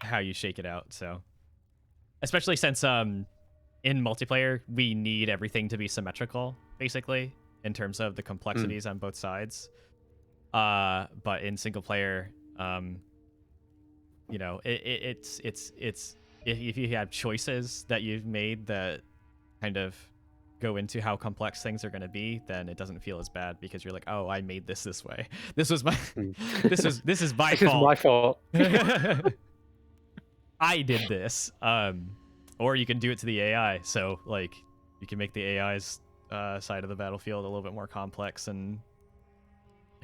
how you shake it out. So, especially since in multiplayer we need everything to be symmetrical, basically, in terms of the complexities on both sides. But in single player, it's if you have choices that you've made that kind of go into how complex things are going to be, then it doesn't feel as bad because you're like, oh, I made this way. This was my this is my this fault. This is my fault. I did this. Or you can do it to the AI. So like you can make the AI's side of the battlefield a little bit more complex and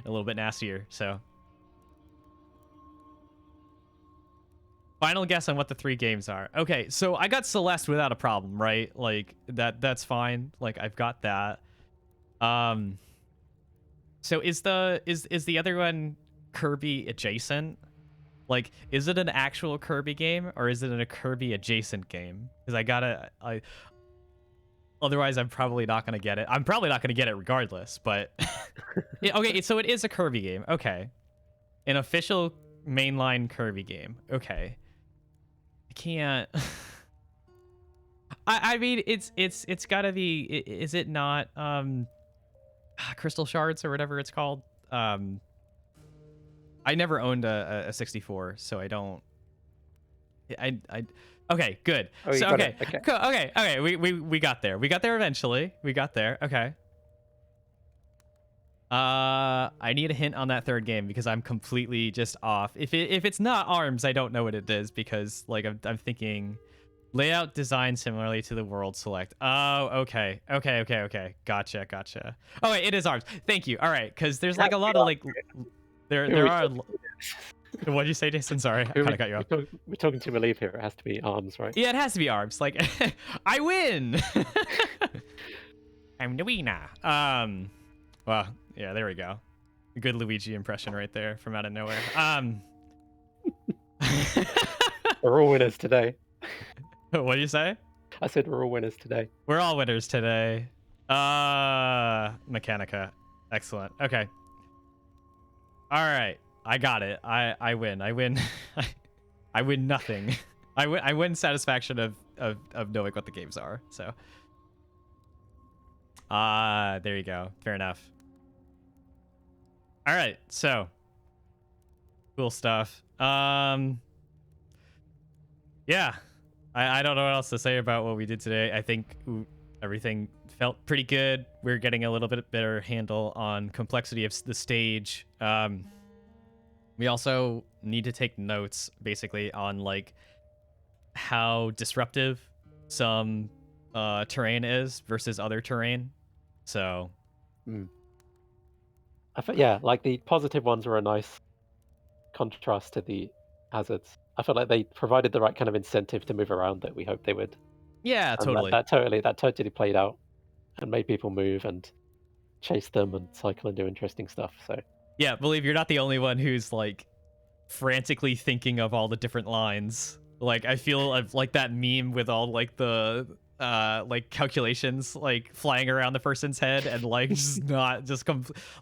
a little bit nastier. So final guess on what the 3 games are. Okay, so I got Celeste without a problem, right? Like that's fine. Like I've got that. So is the other one Kirby adjacent? Like, is it an actual Kirby game or is it a Kirby adjacent game? Because otherwise I'm probably not gonna get it. I'm probably not gonna get it regardless. But okay, so it is a Kirby game. Okay, an official mainline Kirby game. Okay. Can't I mean it's gotta be, is it not Crystal Shards or whatever it's called? I never owned a 64, so I don't I okay, good. Oh, so okay. Okay. We got there eventually. We got there. Okay. I need a hint on that 3rd game because I'm completely just off. If it's not ARMS, I don't know what it is, because like I'm thinking Layout design similarly to the world select. Oh, okay. Gotcha. Oh, wait, it is arms. Thank you. All right, because there's like a lot of like, there are. What'd you say, Jason? Sorry, I kind of cut you off. We're talking to Malieve here. It has to be arms, right? Yeah, it has to be arms. Like, I win. I'm the winner. Well, yeah, there we go. Good Luigi impression right there from out of nowhere. We're all winners today. What do you say? I said we're all winners today. We're all winners today. Mechanica. Excellent. Okay. All right. I got it. I win. I win nothing. I win satisfaction of knowing what the games are. So there you go. Fair enough. All right. So cool stuff. Yeah. I don't know what else to say about what we did today. I think everything felt pretty good. We're getting a little bit better handle on complexity of the stage. We also need to take notes basically on like how disruptive some terrain is versus other terrain. So yeah, like the positive ones were a nice contrast to the hazards. I felt like they provided the right kind of incentive to move around that we hoped they would. Yeah, And totally. That totally played out and made people move and chase them and cycle and do interesting stuff. So yeah, believe you're not the only one who's like frantically thinking of all the different lines. Like I feel like that meme with all like the like calculations like flying around the person's head and like just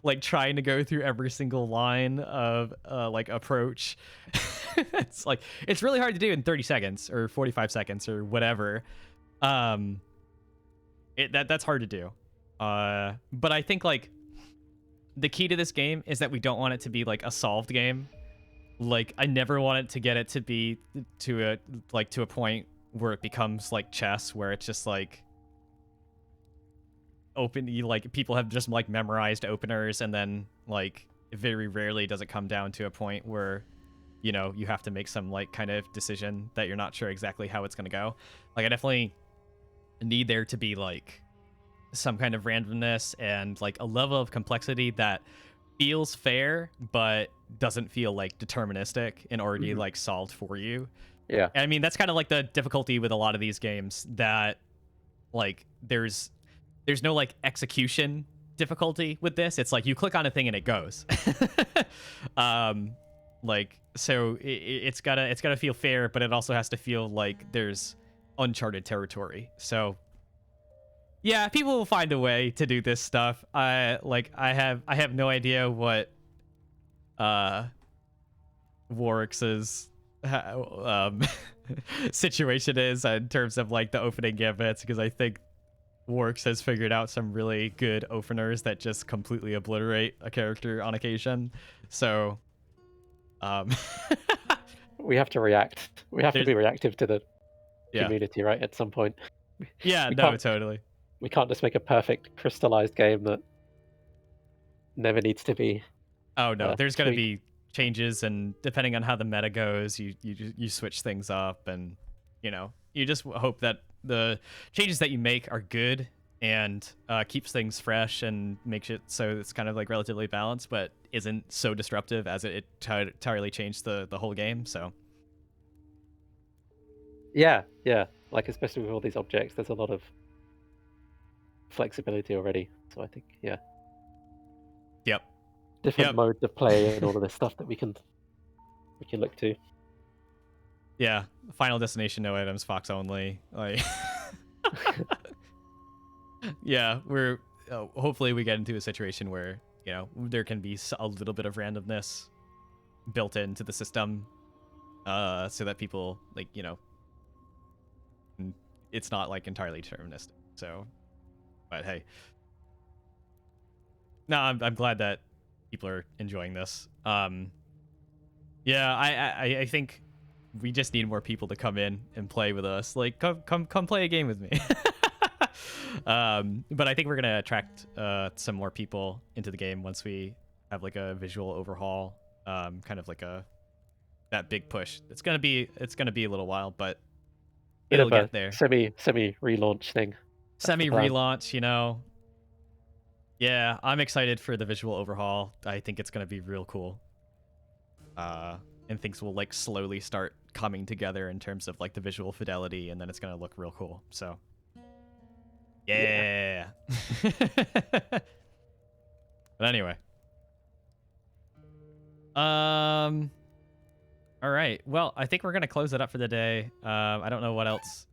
like trying to go through every single line of like approach. It's like it's really hard to do in 30 seconds or 45 seconds or whatever. That's hard to do. But I think like the key to this game is that we don't want it to be like a solved game. Like I never want it to get it to be to a point where it becomes like chess, where it's just like like people have just like memorized openers, and then like very rarely does it come down to a point where you know you have to make some like kind of decision that you're not sure exactly how it's going to go. Like I definitely need there to be like some kind of randomness and like a level of complexity that feels fair but doesn't feel like deterministic in order to be like solved for you. Yeah, I mean that's kind of like the difficulty with a lot of these games, that like there's no like execution difficulty with this. It's like you click on a thing and it goes. Like so it's gotta feel fair, but it also has to feel like there's uncharted territory. So yeah, people will find a way to do this stuff. I have no idea what Warwick's situation is in terms of like the opening gambits, because I think Warwick's has figured out some really good openers that just completely obliterate a character on occasion. So we have to react. We have to be reactive to the community, right? At some point. Yeah, no, totally. We can't just make a perfect crystallized game that never needs to be. Oh no, there's going to be changes, and depending on how the meta goes, you switch things up, and you know you just hope that the changes that you make are good and keeps things fresh and makes it so it's kind of like relatively balanced, but isn't so disruptive as it entirely changed the whole game. So yeah, like especially with all these objects, there's a lot of flexibility already. So I think different modes of play and all of this stuff that we can look to. Yeah, Final Destination, no items, Fox only. Like, yeah, we're hopefully we get into a situation where you know there can be a little bit of randomness built into the system, so that people like you know it's not like entirely deterministic. So, but hey, no, I'm glad that people are enjoying this. Yeah, I think we just need more people to come in and play with us. Like, come play a game with me. But I think we're gonna attract some more people into the game once we have like a visual overhaul, kind of like that big push. It's gonna be a little while, but bit it'll of a get there. semi relaunch thing. That's the Semi plan. relaunch, you know. Yeah, I'm excited for the visual overhaul. I think it's gonna be real cool. And things will like slowly start coming together in terms of like the visual fidelity, and then it's gonna look real cool. So, yeah. But anyway, all right. Well, I think we're gonna close it up for the day. I don't know what else.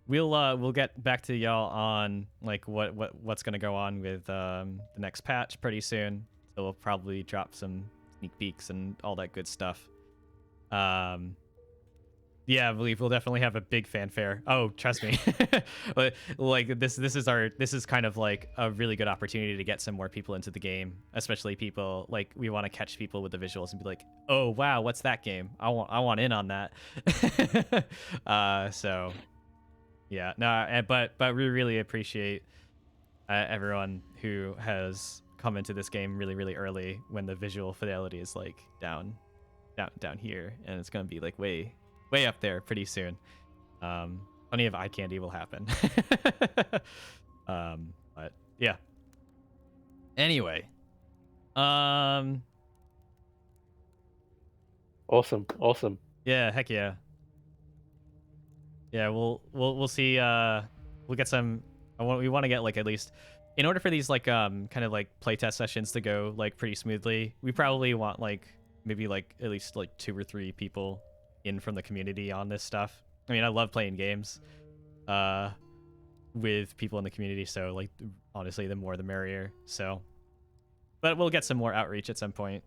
We'll get back to y'all on like what's gonna go on with the next patch pretty soon. So we'll probably drop some sneak peeks and all that good stuff. Yeah, I believe we'll definitely have a big fanfare. Oh, trust me. Like this is kind of like a really good opportunity to get some more people into the game, especially people like we want to catch people with the visuals and be like, "Oh, wow, what's that game? I want in on that." So yeah, no, but we really appreciate everyone who has come into this game really early when the visual fidelity is like down here, and it's gonna be like way up there pretty soon. Plenty of eye candy will happen. But yeah. Anyway, Awesome. yeah, heck yeah. Yeah, we'll see. We'll get some. We want to get like at least, in order for these like kind of like playtest sessions to go like pretty smoothly, we probably want like maybe like at least like 2 or 3 people in from the community on this stuff. I mean, I love playing games with people in the community, so like honestly, the more the merrier. So, but we'll get some more outreach at some point.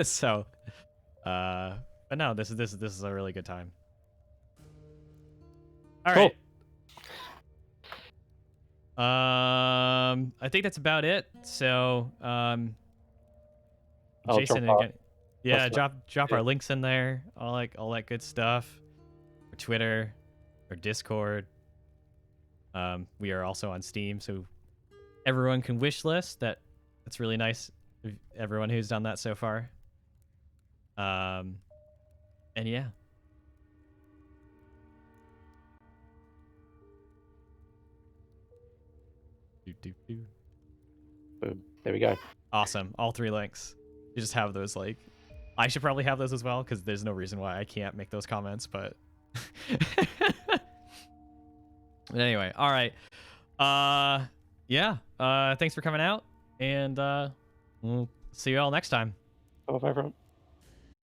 So, but no, this is a really good time. All Cool. right. I think that's about it. So, I'll Jason, drop again, yeah, our- drop our links in there, all that good stuff. Our Twitter, our Discord. We are also on Steam, so everyone can wish list. That's really nice. Everyone who's done that so far. And yeah. Boom. There we go. Awesome. All 3 links. You just have those like. I should probably have those as well because there's no reason why I can't make those comments, but. But anyway, all right. Yeah. Thanks for coming out, and we'll see you all next time. Bye, everyone.